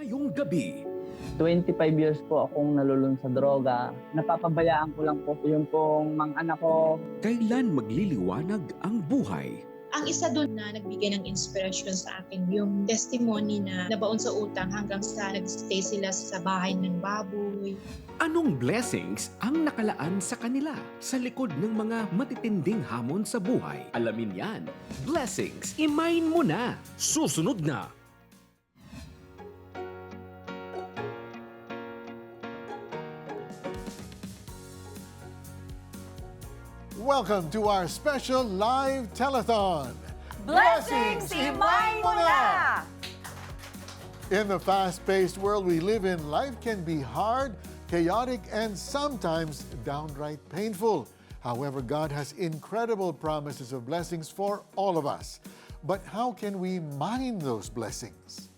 Ngayong gabi, 25 years po akong nalulun sa droga. Napapabayaan ko lang po yung pong mga anak ko. kailan magliliwanag ang buhay? Ang isa doon na nagbigay ng inspirasyon sa akin, yung testimony na nabaon sa utang hanggang sa nagstay sila sa bahay ng baboy. Anong blessings ang nakalaan sa kanila sa likod ng mga matitinding hamon sa buhay? Alamin yan. Blessings, imain mo na. Susunod na. Welcome to our special live telethon. Blessings, imay mo na! In the fast-paced world we live in, life can be hard, chaotic, and sometimes downright painful. However, God has incredible promises of blessings for all of us. But how can we mine those blessings?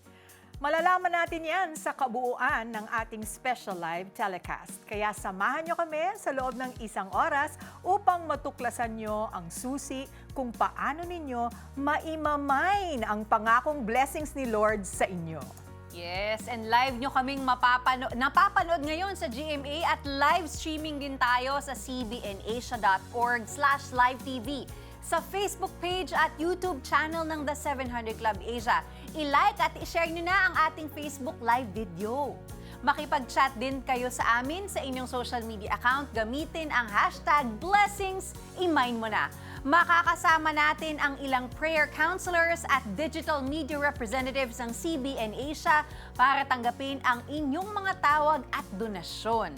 Malalaman natin yan sa kabuuan ng ating special live telecast. Kaya samahan nyo kami sa loob ng 1 oras upang matuklasan nyo ang susi kung paano ninyo maimamine ang pangakong blessings ni Lord sa inyo. Yes, and live nyo kaming napapanood ngayon sa GMA at live streaming din tayo sa cbnasia.org/livetv. Sa Facebook page at YouTube channel ng The 700 Club Asia. I-like at i-share nyo na ang ating Facebook live video. Makipag-chat din kayo sa amin sa inyong social media account. Gamitin ang hashtag Blessings, imain mo na. Makakasama natin ang ilang prayer counselors at digital media representatives ng CBN Asia para tanggapin ang inyong mga tawag at donasyon.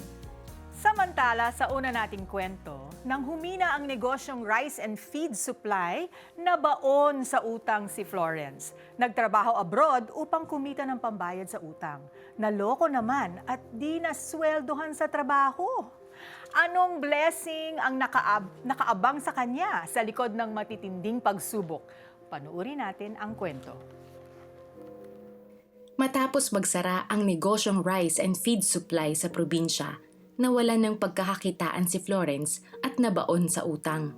Samantala, sa una nating kwento, nang humina ang negosyong rice and feed supply, nabaon sa utang si Florence. Nagtrabaho abroad upang kumita ng pambayad sa utang. Naloko naman at di nasweldohan sa trabaho. Anong blessing ang nakaabang sa kanya sa likod ng matitinding pagsubok? Panuuri natin ang kwento. Matapos magsara ang negosyong rice and feed supply sa probinsya, nawalan ng pagkakakitaan si Florence at nabaon sa utang.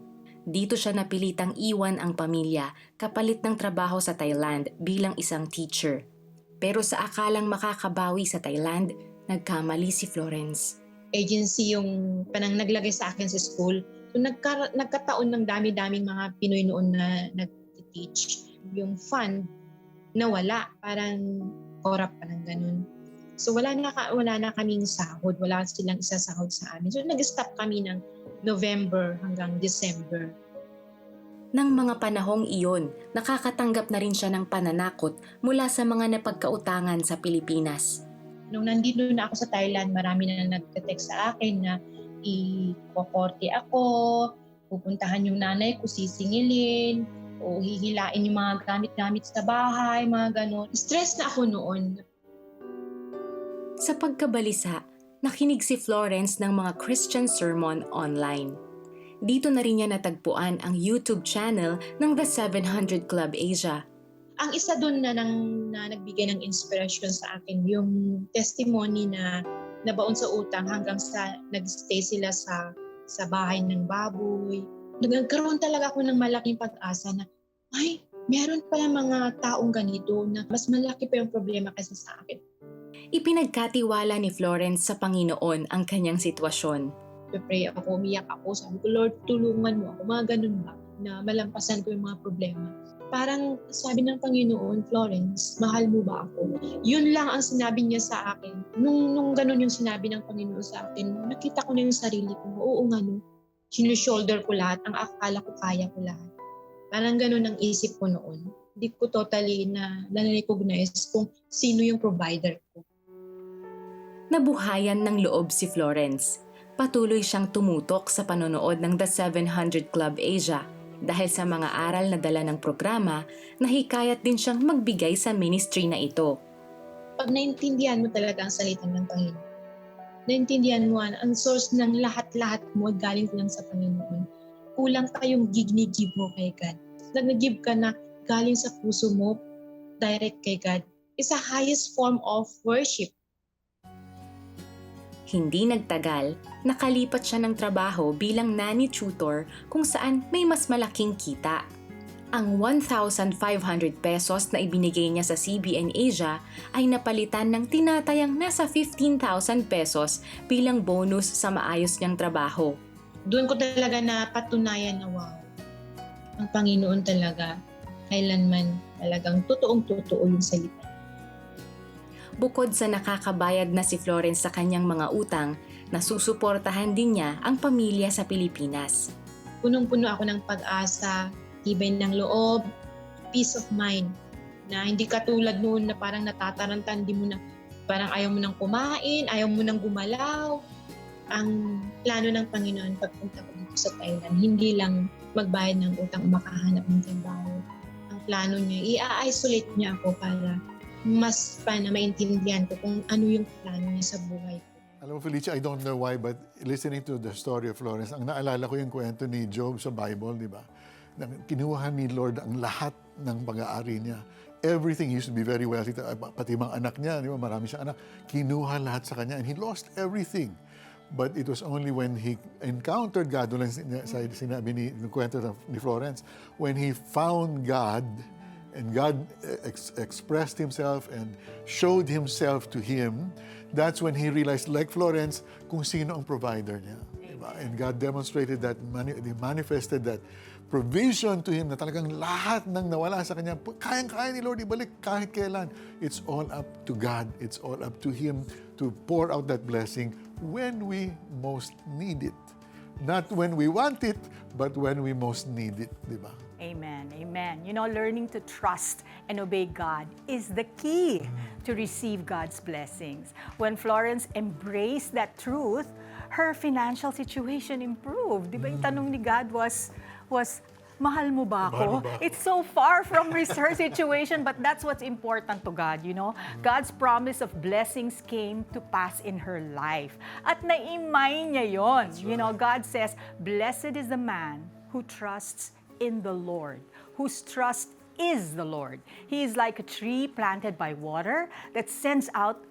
Dito siya napilitang iwan ang pamilya kapalit ng trabaho sa Thailand bilang isang teacher. Pero sa akalang makakabawi sa Thailand, nagkamali si Florence. Agency yung panang naglagay sa akin sa school. So nagkataon ng dami-daming mga Pinoy noon na nag-teach. Yung fund nawala, parang corrupt pa ng ganun. So wala na kaming sahod, wala silang isasahod sa amin. So nag-stop kami ng November hanggang December. Nang mga panahong iyon, nakakatanggap na rin siya ng pananakot mula sa mga napagkautangan sa Pilipinas. Nung nandito na ako sa Thailand, marami na nag-text sa akin na ikokorte ako, pupuntahan yung nanay ko, sisingilin, o hihilain yung mga gamit-gamit sa bahay, mga ganon. Stress na ako noon. Sa pagkabalisa, nakinig si Florence ng mga Christian sermon online. Dito na rin niya natagpuan ang YouTube channel ng The 700 Club Asia. Ang isa doon na nagbigay ng inspirasyon sa akin, yung testimony na nabaon sa utang hanggang sa nagstay sila sa bahay ng baboy. Nagkaroon talaga ako ng malaking pag-asa na, ay, meron pala mga taong ganito na mas malaki pa yung problema kaysa sa akin. Ipinagkatiwala ni Florence sa Panginoon ang kanyang sitwasyon. Pray ako, umiyak ako, sabi ko, Lord, tulungan mo ako, mga ganun ba, na malampasan ko yung mga problema. Parang sabi ng Panginoon, Florence, mahal mo ba ako? Yun lang ang sinabi niya sa akin. Nung ganun yung sinabi ng Panginoon sa akin, nakita ko na yung sarili ko, oo nga no, sinushoulder ko lahat, ang akala ko kaya ko lahat. Parang ganun ang isip ko noon. Hindi ko totally na-recognize kung sino yung provider ko. Nabuhayan ng loob si Florence. Patuloy siyang tumutok sa panonood ng The 700 Club Asia. Dahil sa mga aral na dala ng programa, nahikayat din siyang magbigay sa ministry na ito. Pag naintindihan mo talaga ang salita ng Panginoon, naintindihan mo ang source ng lahat-lahat mo galing lang sa Panginoon. Kulang pa yung give mo kay God. Nag-give ka na galing sa puso mo, direct kay God. It's the highest form of worship. Hindi nagtagal, nakalipat siya ng trabaho bilang nanny tutor kung saan may mas malaking kita. Ang 1,500 pesos na ibinigay niya sa CBN Asia ay napalitan ng tinatayang nasa 15,000 pesos bilang bonus sa maayos niyang trabaho. Doon ko talaga napatunayan na wow, ang Panginoon talaga, kailanman talagang totoong-totoo yung salita. Bukod sa nakakabayad na si Florence sa kanyang mga utang, nasusuportahan din niya ang pamilya sa Pilipinas. Punong-puno ako ng pag-asa, tibay ng loob, peace of mind, na hindi katulad noon na parang natatarantan, di mo na, parang ayaw mo nang kumain, ayaw mo nang gumalaw. Ang plano ng Panginoon pagpunta ko dito sa Thailand, hindi lang magbayad ng utang o makahanap ng trabaho. Ang plano niya, i-isolate niya ako para mas maintindihan ko kung ano yung plano niya sa buhay ko. Alam mo, Felicia, I don't know why, but listening to the story of Florence, ang naalala ko yung kwento ni Job sa Bible, di ba? Kinuha ni Lord ang lahat ng pag-aari niya. Everything, he used to be very wealthy, pati mga anak niya, di ba? Marami siyang anak. Kinuha lahat sa kanya and he lost everything. But it was only when he encountered God, doon lang sinabi ng kwento ni Florence, when he found God, and God expressed himself and showed himself to him, that's when he realized, like Florence, kung sino ang provider niya. Diba? And God demonstrated that, he manifested that provision to him na talagang lahat ng nawala sa kanya, kayang-kaya ni Lord ibalik kahit kailan. It's all up to God. It's all up to Him to pour out that blessing when we most need it. Not when we want it, but when we most need it. Diba? Amen. Amen. You know, learning to trust and obey God is the key to receive God's blessings. When Florence embraced that truth, her financial situation improved. Di ba yung tanong ni God was, mahal mo ba ako? It's so far from her situation, but that's what's important to God, you know? God's promise of blessings came to pass in her life. At naimay niya yon. You know, God says, "Blessed is the man who trusts in the Lord, whose trust is the Lord. He is like a tree planted by water that sends out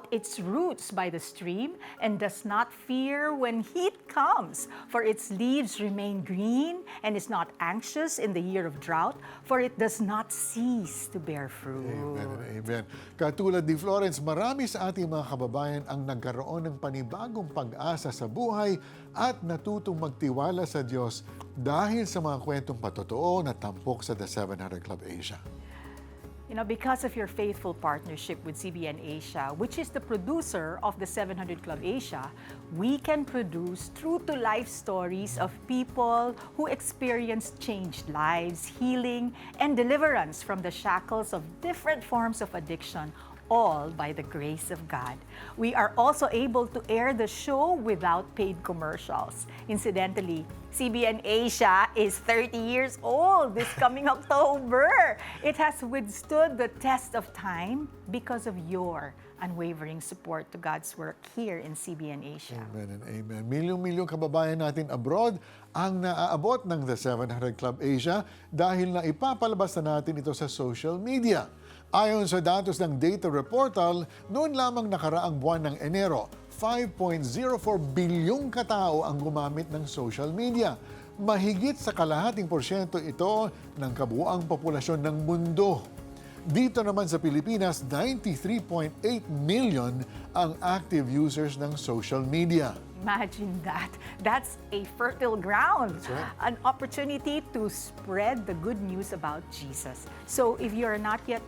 its roots by the stream and does not fear when heat comes, for its leaves remain green and is not anxious in the year of drought, for it does not cease to bear fruit." Amen and amen. Katulad ni Florence, marami sa ating mga kababayan ang nagkaroon ng panibagong pag-asa sa buhay at natutong magtiwala sa Diyos dahil sa mga kwentong patotoo na tampok sa The 700 Club Asia. You know, because of your faithful partnership with CBN Asia, which is the producer of the 700 Club Asia, we can produce true-to-life stories of people who experienced changed lives, healing, and deliverance from the shackles of different forms of addiction, all by the grace of God. We are also able to air the show without paid commercials. Incidentally, CBN Asia is 30 years old this coming October. It has withstood the test of time because of your unwavering support to God's work here in CBN Asia. Amen and amen. Milyong-milyong kababayan natin abroad ang naaabot ng The 700 Club Asia dahil na ipapalabas na natin ito sa social media. Ayon sa datos ng Data Reportal, noon lamang nakaraang buwan ng Enero, 5.04 bilyong katao ang gumamit ng social media. Mahigit sa kalahating porsyento ito ng kabuuang populasyon ng mundo. Dito naman sa Pilipinas, 93.8 million ang active users ng social media. Imagine that. That's a fertile ground. That's right. An opportunity to spread the good news about Jesus. So if you're not yet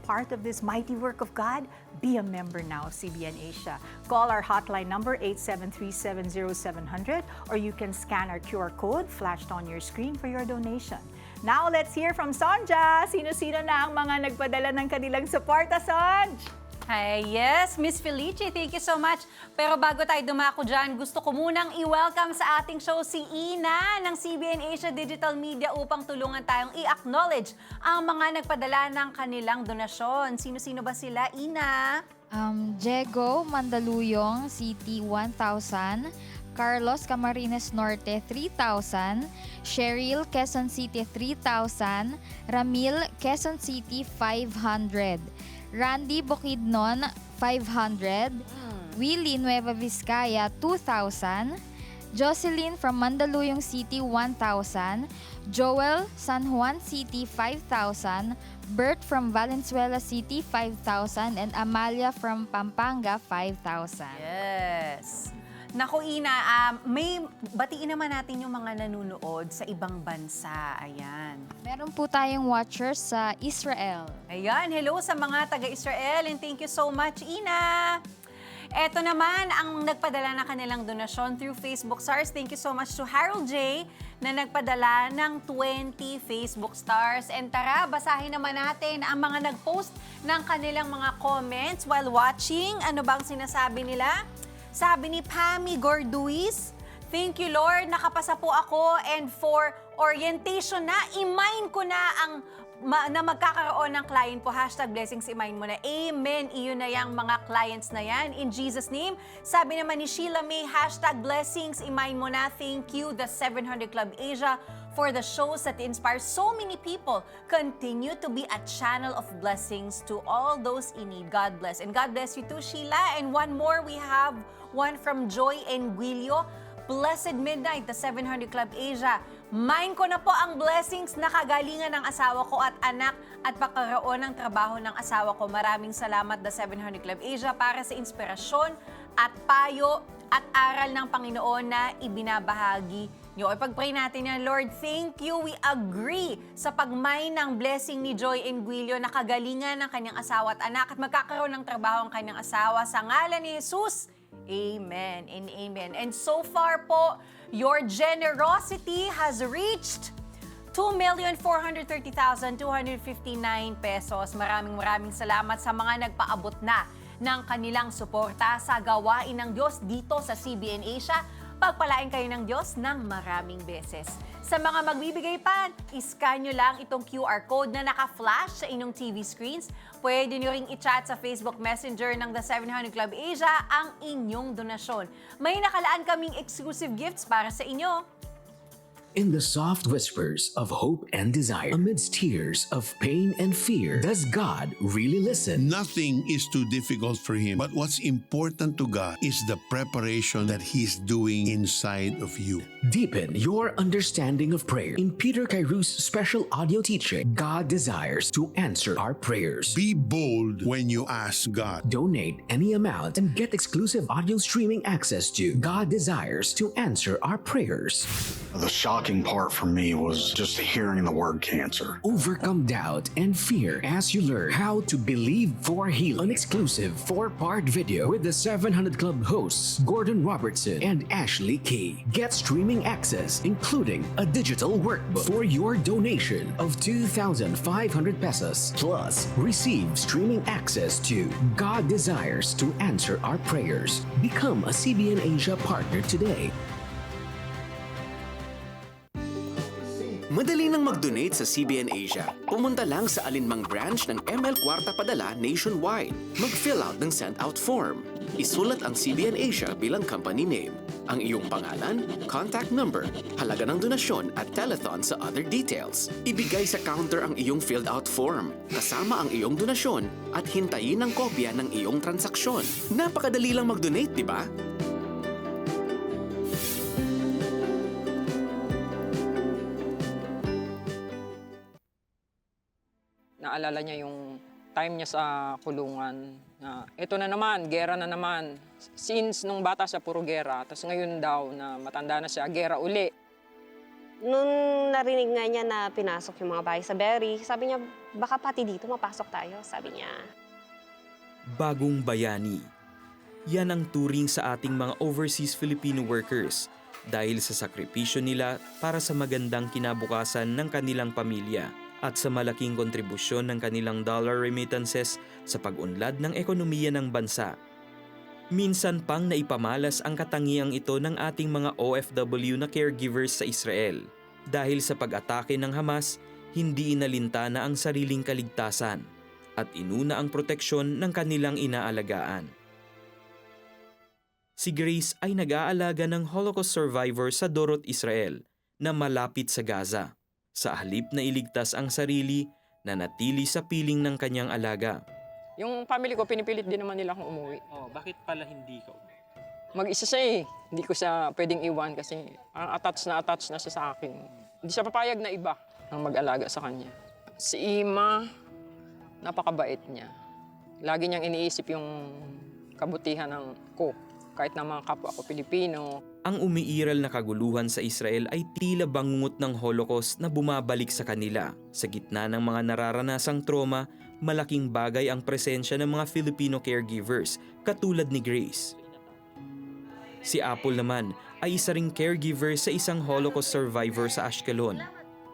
part of this mighty work of God, be a member now of CBN Asia. Call our hotline number 87370700 or you can scan our QR code flashed on your screen for your donation. Now let's hear from Sonja. Sino-sino na ang mga nagpadala ng kanilang suporta, Sonj? Ay, yes, Miss Felicie, thank you so much. Pero bago tayo dumako dyan, gusto ko munang i-welcome sa ating show si Ina ng CBN Asia Digital Media upang tulungan tayong i-acknowledge ang mga nagpadala ng kanilang donasyon. Sino-sino ba sila, Ina? Diego Mandaluyong, City 1,000. Carlos Camarines Norte 3,000, Cheryl Quezon City 3,000, Ramil Quezon City 500, Randy Bukidnon 500, Willie Nueva Vizcaya 2,000, Jocelyn from Mandaluyong City 1,000, Joel, San Juan City, 5,000. Bert from Valenzuela City, 5,000. And Amalia from Pampanga, 5,000. Yes. Naku, Ina, may batiin naman natin yung mga nanunood sa ibang bansa. Ayan. Meron po tayong watchers sa Israel. Ayan, hello sa mga taga-Israel and thank you so much, Ina. Eto naman ang nagpadala na kanilang donasyon through Facebook Stars. Thank you so much to Harold J. na nagpadala ng 20 Facebook Stars. And tara, basahin naman natin ang mga nag-post ng kanilang mga comments while watching. Ano bang sinasabi nila? Sabi ni Pammy Gorduis, "Thank you Lord, nakapasa po ako and for orientation na, i-mine ko na ang na magkakaroon ng client po. #blessings, i-mine mo na." Amen. Iyon na yung mga clients na yan. In Jesus' name. Sabi naman ni Sheila May, #blessings, i-mine mo na. Thank you, the 700 Club Asia, for the shows that inspire so many people. Continue to be a channel of blessings to all those in need. God bless. And God bless you too, Sheila. And one more, we have one from Joy Enguilio. Blessed Midnight, the 700 Club Asia. Mine ko na po ang blessings na kagalingan ng asawa ko at anak at pagkakaroon ng trabaho ng asawa ko. Maraming salamat, the 700 Club Asia, para sa inspirasyon at payo at aral ng Panginoon na ibinabahagi niyo. Ipag-pray natin yan, Lord, thank you. We agree sa pag-mine ng blessing ni Joy Enguilio na kagalingan ng kanyang asawa at anak at magkakaroon ng trabaho ang kanyang asawa. Sa ngalan ni Jesus, amen and amen. And so far po, your generosity has reached 2,430,259 pesos. Maraming salamat sa mga nagpaabot na ng kanilang suporta sa gawain ng Diyos dito sa CBN Asia. Pagpalain kayo ng Diyos ng maraming beses. Sa mga magbibigay pa, iscan nyo lang itong QR code na naka-flash sa inyong TV screens. Pwede nyo ring i-chat sa Facebook Messenger ng The 700 Club Asia ang inyong donasyon. May nakalaan kaming exclusive gifts para sa inyo. In the soft whispers of hope and desire, amidst tears of pain and fear, does God really listen? Nothing is too difficult for Him. But what's important to God is the preparation that He's doing inside of you. Deepen your understanding of prayer. In Peter Kairou's special audio teaching, God desires to answer our prayers. Be bold when you ask God. Donate any amount and get exclusive audio streaming access to God Desires to Answer Our Prayers. The shocking part for me was just hearing the word cancer. Overcome doubt and fear as you learn how to believe for healing. An exclusive 4-part video with the 700 Club hosts Gordon Robertson and Ashley Key. Get streaming access, including a digital workbook for your donation of 2,500 pesos. Plus, receive streaming access to God Desires to Answer Our Prayers. Become a CBN Asia partner today. Madali nang mag-donate sa CBN Asia. Pumunta lang sa alinmang branch ng ML Kwarta Padala nationwide. Mag-fill out ng send-out form. Isulat ang CBN Asia bilang company name, ang iyong pangalan, contact number, halaga ng donasyon at telethon sa other details. Ibigay sa counter ang iyong filled-out form, kasama ang iyong donasyon at hintayin ang kopya ng iyong transaksyon. Napakadali lang mag-donate, di ba? Naalala niya yung time niya sa kulungan na ito na naman, gera na naman. Since nung bata siya, puro gera. Tapos ngayon daw na matanda na siya, gera uli. Nung narinig nga niya na pinasok yung mga bahay sa Berry, sabi niya, baka pati dito mapasok tayo, sabi niya. Bagong bayani. Yan ang turing sa ating mga overseas Filipino workers dahil sa sakripisyo nila para sa magandang kinabukasan ng kanilang pamilya at sa malaking kontribusyon ng kanilang dollar remittances sa pag-unlad ng ekonomiya ng bansa. Minsan pang naipamalas ang katangiang ito ng ating mga OFW na caregivers sa Israel. Dahil sa pag-atake ng Hamas, hindi inalintana ang sariling kaligtasan at inuna ang proteksyon ng kanilang inaalagaan. Si Grace ay nag-aalaga ng Holocaust survivor sa Dorot, Israel na malapit sa Gaza. Sa halip na iligtas ang sarili, nanatili sa piling ng kanyang alaga. Yung family ko, pinipilit din naman nila akong umuwi. Oh, bakit pala hindi ka umuwi? Mag-isa siya eh. Hindi ko siya pwedeng iwan kasi attached na siya sa akin. Hindi siya papayag na iba ang mag-alaga sa kanya. Si Ima, napakabait niya. Lagi niyang iniisip yung kabutihan ng ko, kahit na mga kapwa ko Pilipino. Ang umiiral na kaguluhan sa Israel ay tila bangungot ng Holocaust na bumabalik sa kanila. Sa gitna ng mga nararanasang trauma, malaking bagay ang presensya ng mga Filipino caregivers katulad ni Grace. Si Apple naman ay isa ring caregiver sa isang Holocaust survivor sa Ashkelon.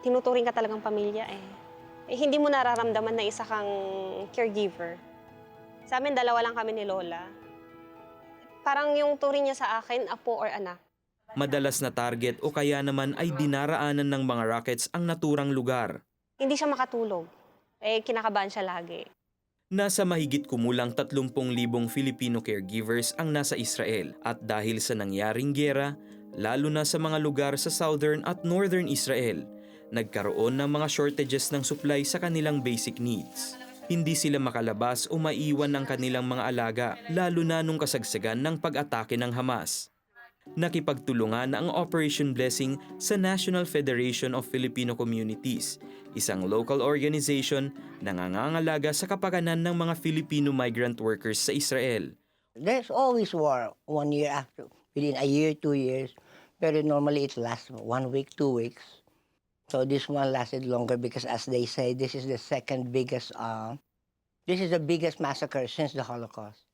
Tinuturing ka talagang pamilya eh. Hindi mo nararamdaman na isa kang caregiver. Sa amin, 2 lang kami ni Lola. Parang yung turing niya sa akin, apo or anak. Madalas na target o kaya naman ay dinaraanan ng mga rockets ang naturang lugar. Hindi siya makatulog. Kinakabahan siya lagi. Nasa mahigit kumulang 30,000 Filipino caregivers ang nasa Israel at dahil sa nangyaring giyera, lalo na sa mga lugar sa southern at northern Israel, nagkaroon ng mga shortages ng supply sa kanilang basic needs. Hindi sila makalabas o maiwan ng kanilang mga alaga, lalo na nung kasagsagan ng pag-atake ng Hamas. Nakipagtulungan ang Operation Blessing sa National Federation of Filipino Communities, isang local organization na nangangalaga sa kapakanan ng mga Filipino migrant workers sa Israel. There's always war 1 year after, within a year, 2 years, pero normally it lasts 1 week, 2 weeks. So this one lasted longer because, as they say, this is the biggest massacre since the Holocaust.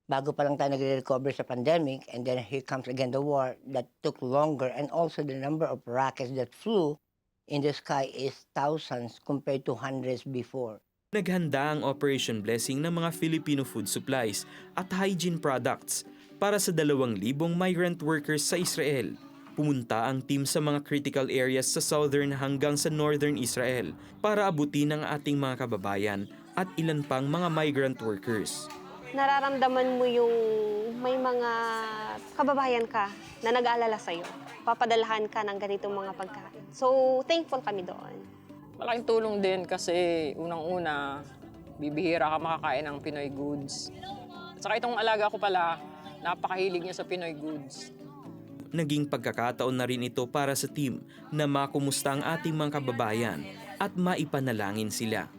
Bago pa lang tayo nagre-recover sa pandemic, and then here comes again the war that took longer, and also the number of rockets that flew in the sky is thousands compared to hundreds before. Naghanda ang Operation Blessing ng mga Filipino food supplies at hygiene products para sa 2,000 migrant workers sa Israel. Pumunta ang team sa mga critical areas sa southern hanggang sa northern Israel para abutin ang ating mga kababayan at ilan pang mga migrant workers. Nararamdaman mo yung may mga kababayan ka na nag-aalala sa'yo. Papadalahan ka ng ganitong mga pagkain. So, thankful kami doon. Malaking tulong din kasi unang-una, bibihira ka makakain ng Pinoy goods. At saka itong alaga ko pala, napakahilig niya sa Pinoy goods. Naging pagkakataon na rin ito para sa team na makumusta ang ating mga kababayan at maipanalangin sila.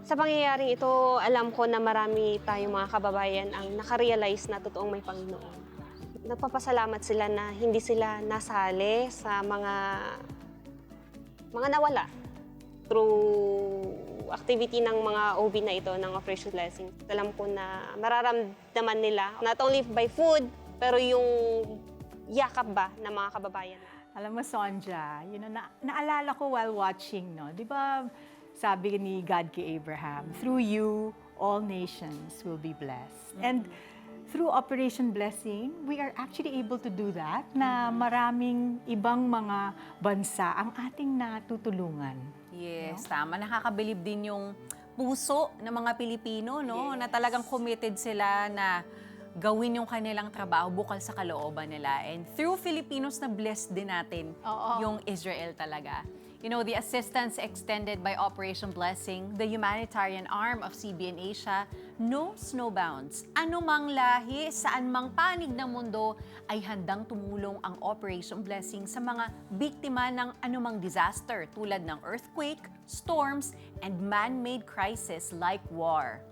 Sa pangyayaring ito, alam ko na marami tayong mga kababayan ang nakarealize na totoong may Panginoon. Nagpapasalamat sila na hindi sila nasali sa mga nawala through activity ng mga OB na ito, ng Operation Blessing. Alam ko na mararamdaman nila, not only by food, pero yung yakap ba ng mga kababayan. Alam mo, Sonja, naalala ko while watching, no? Di ba sabi ni God kay Abraham, through you, all nations will be blessed. And through Operation Blessing, we are actually able to do that, na maraming ibang mga bansa ang ating natutulungan. Yes, tama. Nakakabilib din yung puso ng mga Pilipino, no? Na talagang committed sila na gawin yung kanilang trabaho bukal sa kalooban nila. And through Filipinos na blessed din natin yung Israel talaga. You know, the assistance extended by Operation Blessing, the humanitarian arm of CBN Asia, knows no bounds. Anumang lahi, saan mang panig ng mundo, ay handang tumulong ang Operation Blessing sa mga biktima ng anumang disaster tulad ng earthquake, storms, and man-made crisis like war.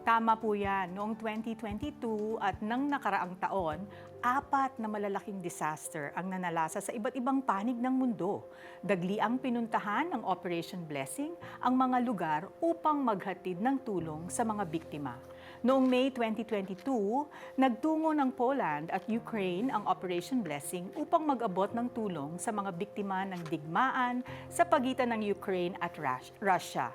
Tama po yan. Noong 2022 at nang nakaraang taon, 4 na malalaking disaster ang nanalasa sa iba't ibang panig ng mundo. Dagli ang pinuntahan ng Operation Blessing ang mga lugar upang maghatid ng tulong sa mga biktima. Noong May 2022, nagtungo ng Poland at Ukraine ang Operation Blessing upang mag-abot ng tulong sa mga biktima ng digmaan sa pagitan ng Ukraine at Russia.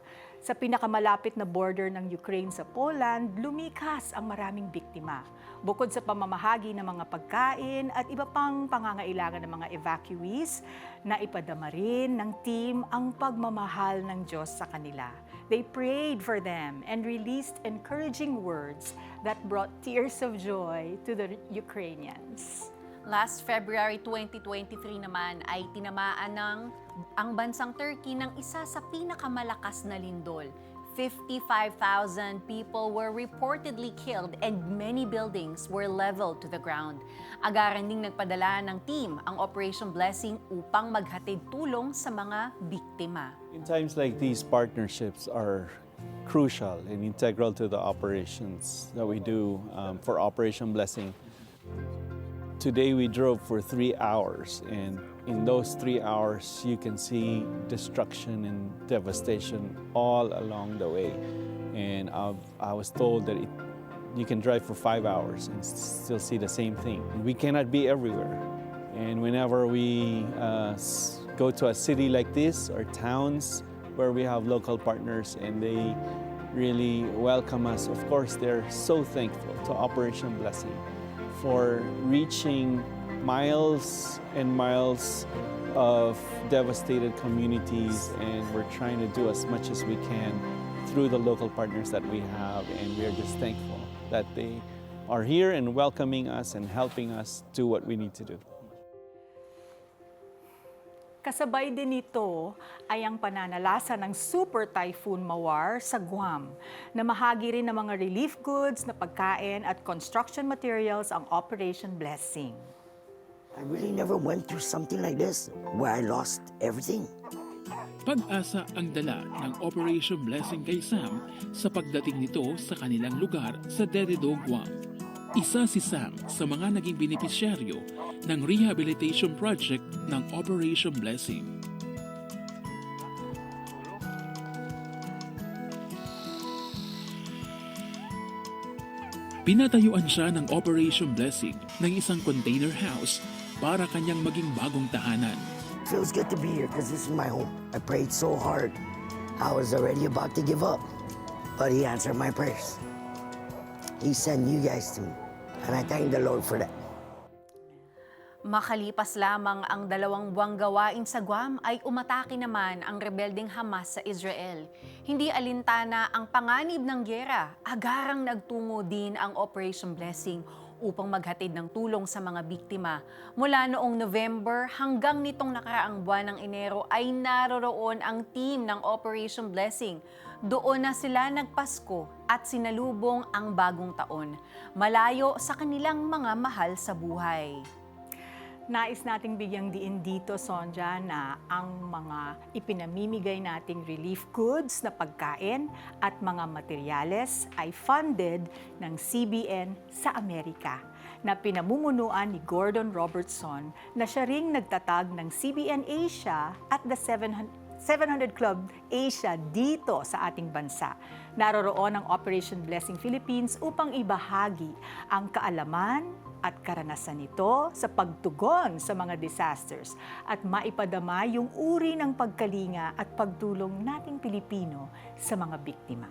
Sa pinakamalapit na border ng Ukraine sa Poland, lumikas ang maraming biktima. Bukod sa pamamahagi ng mga pagkain at iba pang pangangailangan ng mga evacuees, naipadama rin ng team ang pagmamahal ng Diyos sa kanila. They prayed for them and released encouraging words that brought tears of joy to the Ukrainians. Last February 2023 naman ay tinamaan ang bansang Turkey ng isa sa pinakamalakas na lindol, 55,000 people were reportedly killed and many buildings were leveled to the ground. Agaran ding nagpadala ng team ang Operation Blessing upang maghatid tulong sa mga biktima. In times like these, partnerships are crucial and integral to the operations that we do for Operation Blessing. Today we drove for 3 hours, and in those 3 hours you can see destruction and devastation all along the way. And I was told that you can drive for 5 hours and still see the same thing. We cannot be everywhere. And whenever we go to a city like this or towns where we have local partners and they really welcome us, of course they're so thankful to Operation Blessing for reaching miles and miles of devastated communities, and we're trying to do as much as we can through the local partners that we have, and we're just thankful that they are here and welcoming us and helping us do what we need to do. Kasabay din nito ay ang pananalasa ng Super Typhoon Mawar sa Guam, na mahagi rin ng mga relief goods na pagkain at construction materials ang Operation Blessing. I really never went through something like this where I lost everything. Pag-asa ang dala ng Operation Blessing kay Sam sa pagdating nito sa kanilang lugar sa Dededo, Guam. Isa si Sam sa mga naging benepisyaryo ng rehabilitation project ng Operation Blessing. Pinatayuan siya ng Operation Blessing ng isang container house para kanyang maging bagong tahanan. Feels good to be here because this is my home. I prayed so hard. I was already about to give up, but He answered my prayers. He sent you guys to me, and I thank the Lord for that. Makalipas lamang ang 2 buwang gawain sa Guam ay umatake naman ang rebeldeng Hamas sa Israel. Hindi alintana ang panganib ng gyera, agarang nagtungo din ang Operation Blessing upang maghatid ng tulong sa mga biktima. Mula noong November hanggang nitong nakaraang buwan ng Enero ay naroroon ang team ng Operation Blessing. Doon na sila nagpasko at sinalubong ang bagong taon, malayo sa kanilang mga mahal sa buhay. Nais nating bigyang diin dito, Sonja, na ang mga ipinamimigay nating relief goods na pagkain at mga materyales ay funded ng CBN sa Amerika, na pinamumunuan ni Gordon Robertson, na siya ring nagtatag ng CBN Asia at the 700 Club Asia dito sa ating bansa. Naroroon ang Operation Blessing Philippines upang ibahagi ang kaalaman at karanasan nito sa pagtugon sa mga disasters at maipadama yung uri ng pagkalinga at pagtulong nating Pilipino sa mga biktima.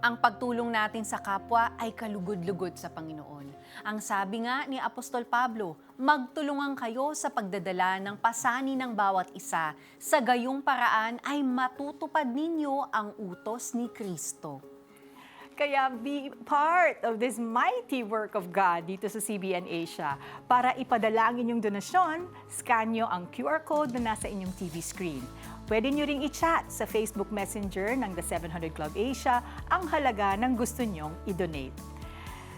Ang pagtulong natin sa kapwa ay kalugod-lugod sa Panginoon. Ang sabi nga ni Apostol Pablo, magtulungan kayo sa pagdadala ng pasani ng bawat isa. Sa gayong paraan ay matutupad ninyo ang utos ni Kristo. Kaya be part of this mighty work of God dito sa CBN Asia. Para ipadala ang inyong donasyon, scan nyo ang QR code na nasa inyong TV screen. Pwede nyo ring i-chat sa Facebook Messenger ng The 700 Club Asia ang halaga ng gusto nyong i-donate.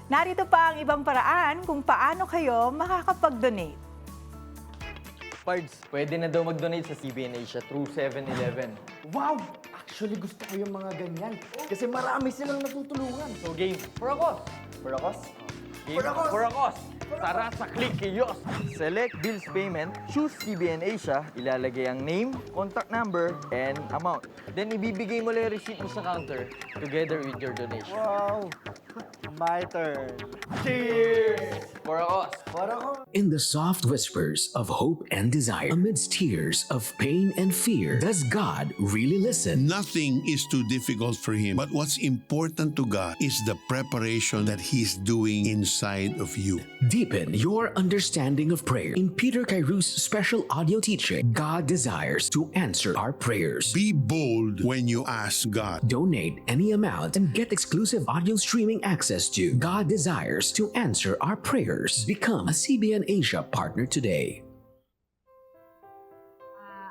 Narito pa ang ibang paraan kung paano kayo makakapag-donate. Pards, pwede na daw mag-donate sa CBN Asia through 7-Eleven. Wow! Actually, gusto ko yung mga ganyan. Kasi marami silang natutulungan. So game, Purakos! Purakos? Game, Purakos! Tara sa Click Kiosk! Select Bills Payment, choose CBN Asia, ilalagay ang name, contact number, and amount. Then ibibigay mo lang yung receipt mo sa counter together with your donation. Wow! My turn. Cheers! Purakos! In the soft whispers of hope and desire, amidst tears of pain and fear, does God really listen? Nothing is too difficult for Him. But what's important to God is the preparation that He's doing inside of you. Deepen your understanding of prayer. In Peter Kairou's special audio teaching, God desires to answer our prayers. Be bold when you ask God. Donate any amount and get exclusive audio streaming access to God Desires to Answer Our Prayers. Become a CBN Asia partner today.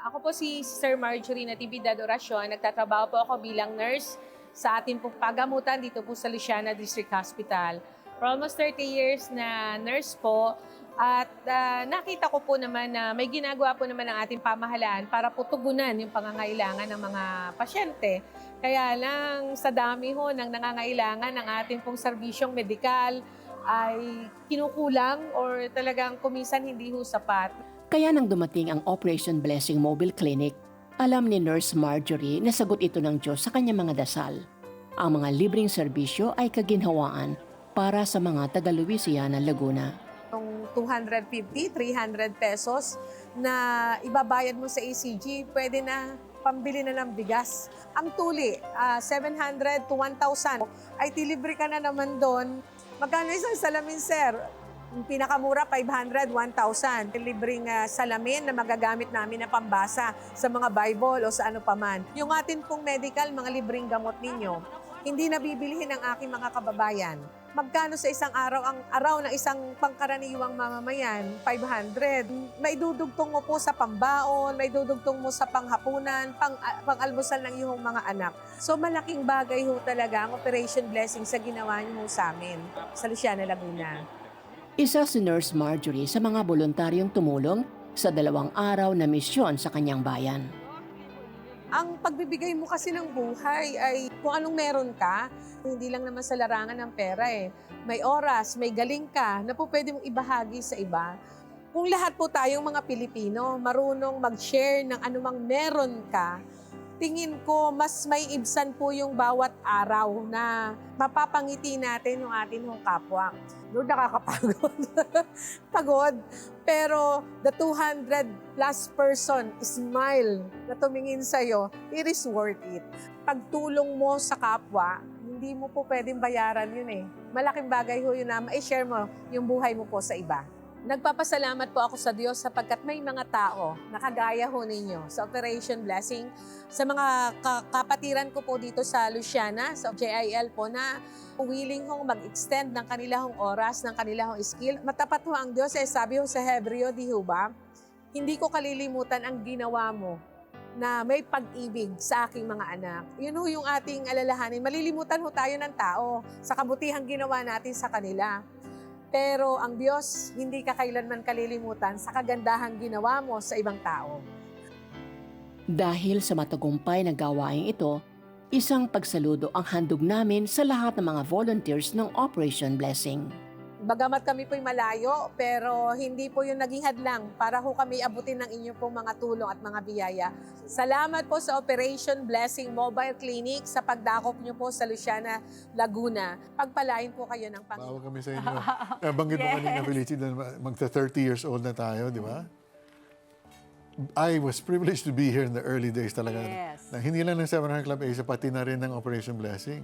Ako po si Sir Marjorie Natividad Oracion. Nagtatrabaho po ako bilang nurse sa ating pong pagamutan dito po sa Luciana District Hospital. For almost 30 years na nurse po at nakita ko po naman na may ginagawa po naman ang ating pamahalaan para po tugunan yung pangangailangan ng mga pasyente. Kaya lang sa dami ho ng nangangailangan ng ating pong serbisyong medikal ay kinukulang or talagang kuminsan hindi ho sapat. Kaya nang dumating ang Operation Blessing Mobile Clinic, alam ni Nurse Marjorie na sagot ito ng Diyos sa kanyang mga dasal. Ang mga libreng serbisyo ay kaginhawaan para sa mga taga Louisiana, Laguna. Yung 250, 300 pesos na ibabayad mo sa ECG, pwede na pambili na ng bigas. Ang tuli, 700 to 1,000, ay tilibre ka na naman doon. Magkano isang salamin, sir? Yung pinakamura, 500, 1,000. Libreng salamin na magagamit namin na pambasa sa mga Bible o sa ano paman. Yung atin pong medical, mga libreng gamot ninyo, hindi nabibilihin ng aking mga kababayan. Magkano sa isang araw? Ang araw ng isang pangkaraniwang mamamayan, 500. May dudugtong mo po sa pambaon, may dudugtong mo sa panghapunan, pang-almusal ng iyong mga anak. So malaking bagay ho talaga ang Operation Blessing sa ginawa niyo sa amin, sa Luciana, Laguna. Isa si Nurse Marjorie sa mga voluntaryong tumulong sa 2 araw na misyon sa kanyang bayan. Ang pagbibigay mo kasi ng buhay ay kung anong meron ka, hindi lang naman sa larangan ng pera eh. May oras, may galing ka na po pwede mong ibahagi sa iba. Kung lahat po tayong mga Pilipino marunong mag-share ng anumang meron ka, tingin ko mas may ibsan po yung bawat araw na mapapangiti natin yung ating kapwa. Lord, nakakapagod. Pagod. Pero the 200 plus person smile na tumingin sa'yo, it is worth it. Pagtulong mo sa kapwa, hindi mo po pwedeng bayaran yun eh. Malaking bagay ho yun na ma-share mo yung buhay mo po sa iba. Nagpapasalamat po ako sa Diyos sapagkat may mga tao na kagaya ho ninyo sa Operation Blessing, sa mga kapatiran ko po dito sa Luciana, sa JIL po na willing hong mag-extend ng kanilang oras, ng kanilang skill. Matapat ho ang Diyos, sabi ho sa Hebreo, di ho ba? Hindi ko kalilimutan ang ginawa mo na may pag-ibig sa aking mga anak. Yun ho yung ating alalahanin. Malilimutan ho tayo ng tao sa kabutihang ginawa natin sa kanila. Pero ang Diyos, hindi ka kailanman kalilimutan sa kagandahang ginawa mo sa ibang tao. Dahil sa matagumpay na gawain ito, isang pagsaludo ang handog namin sa lahat ng mga volunteers ng Operation Blessing. Bagamat kami po'y malayo, pero hindi po yung naging hadlang para ho kami abutin ng inyong pong mga tulong at mga biyaya. Salamat po sa Operation Blessing Mobile Clinic sa pagdakop niyo po sa Luciana, Laguna. Pagpalain po kayo ng Panginoon. Bawa kami sa inyo. Banggit mo kanina, Felicity, magta-30 years old na tayo, di ba? I was privileged to be here in the early days talaga. Yes. Na hindi lang ng 700 Club Asia, pati na rin ng Operation Blessing.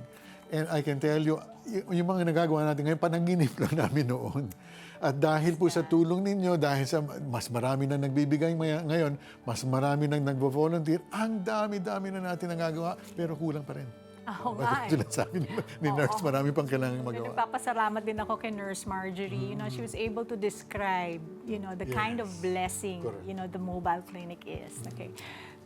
And I can tell you, yung mga nagagawa natin ngayon, panaginip lang namin noon. At dahil po sa tulong ninyo, dahil sa mas marami na nagbibigay ngayon, mas marami nang nagvo-volunteer, ang dami-dami na natin nagagawa, pero kulang pa rin. Oo nga eh. Sabi ni Nurse, marami pang kailangan magawa. Nagpapasalamat din ako kay Nurse Marjorie. She was able to describe, the kind of blessing, the mobile clinic is. Okay.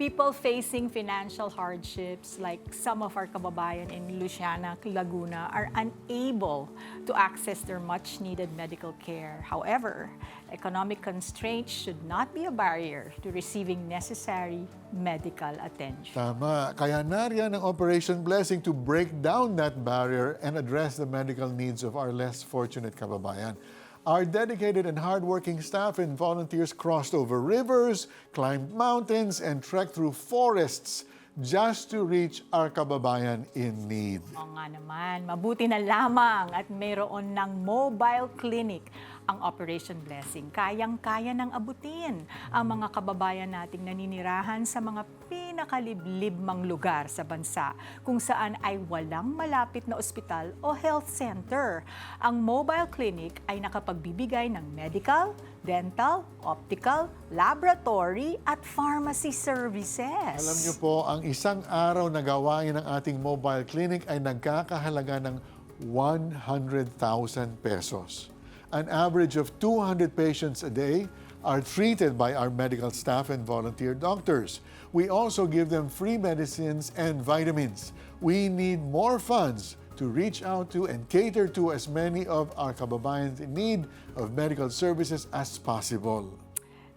People facing financial hardships like some of our kababayan in Luciana, Laguna are unable to access their much-needed medical care. However, economic constraints should not be a barrier to receiving necessary medical attention. Tama. Kaya nariyan ang Operation Blessing to break down that barrier and address the medical needs of our less fortunate kababayan. Our dedicated and hardworking staff and volunteers crossed over rivers, climbed mountains, and trekked through forests just to reach our kababayan in need. Oo nga naman, mabuti na lamang at mayroon ng mobile clinic ang Operation Blessing. Kayang-kaya nang abutin ang mga kababayan nating naninirahan sa mga pinakaliblib mang lugar sa bansa kung saan ay walang malapit na ospital o health center. Ang mobile clinic ay nakapagbibigay ng medical, dental, optical, laboratory at pharmacy services. Alam niyo po, ang isang araw na gawain ng ating mobile clinic ay nagkakahalaga ng 100,000 pesos. An average of 200 patients a day, are treated by our medical staff and volunteer doctors. We also give them free medicines and vitamins. We need more funds to reach out to and cater to as many of our kababayans in need of medical services as possible.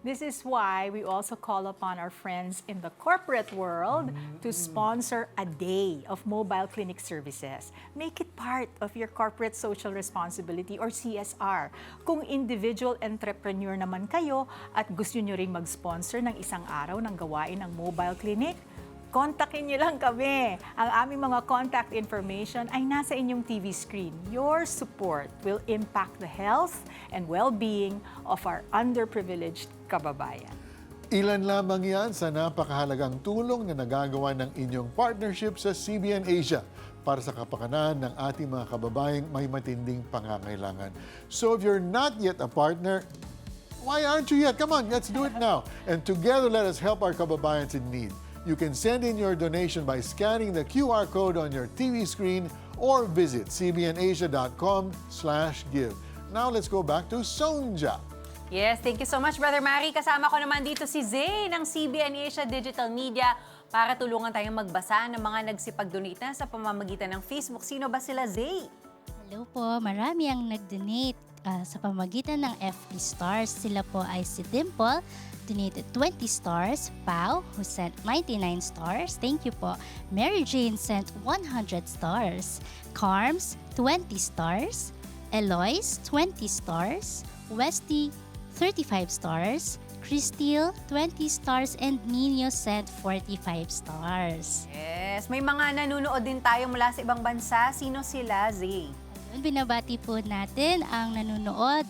This is why we also call upon our friends in the corporate world to sponsor a day of mobile clinic services. Make it part of your corporate social responsibility or CSR. Kung individual entrepreneur naman kayo at gusto nyo ring mag-sponsor ng isang araw ng gawain ng mobile clinic, kontakin niyo lang kami. Ang aming mga contact information ay nasa inyong TV screen. Your support will impact the health and well-being of our underprivileged kababayan. Ilan lamang yan sa napakahalagang tulong na nagagawa ng inyong partnership sa CBN Asia para sa kapakanan ng ating mga kababayang may matinding pangangailangan. So if you're not yet a partner, why aren't you yet? Come on, let's do it now. And together, let us help our kababayans in need. You can send in your donation by scanning the QR code on your TV screen or visit cbnasia.com/give. Now let's go back to Sonja. Yes, thank you so much, Brother Mari. Kasama ko naman dito si Zay ng CBN Asia Digital Media para tulungan tayong magbasa ng mga nagsipag-donate na sa pamamagitan ng Facebook. Sino ba sila, Zay? Hello po, marami ang nag-donate sa pamamagitan ng FB Stars. Sila po ay si Dimple, donated 20 stars. Pau, who sent 99 stars. Thank you po. Mary Jane sent 100 stars. Carms, 20 stars. Eloise, 20 stars. Westy, 35 stars. Christine, 20 stars. And Nino sent 45 stars. Yes, may mga nanonood din tayo mula sa ibang bansa. Sino sila, Zay? Binabati po natin ang nanonood.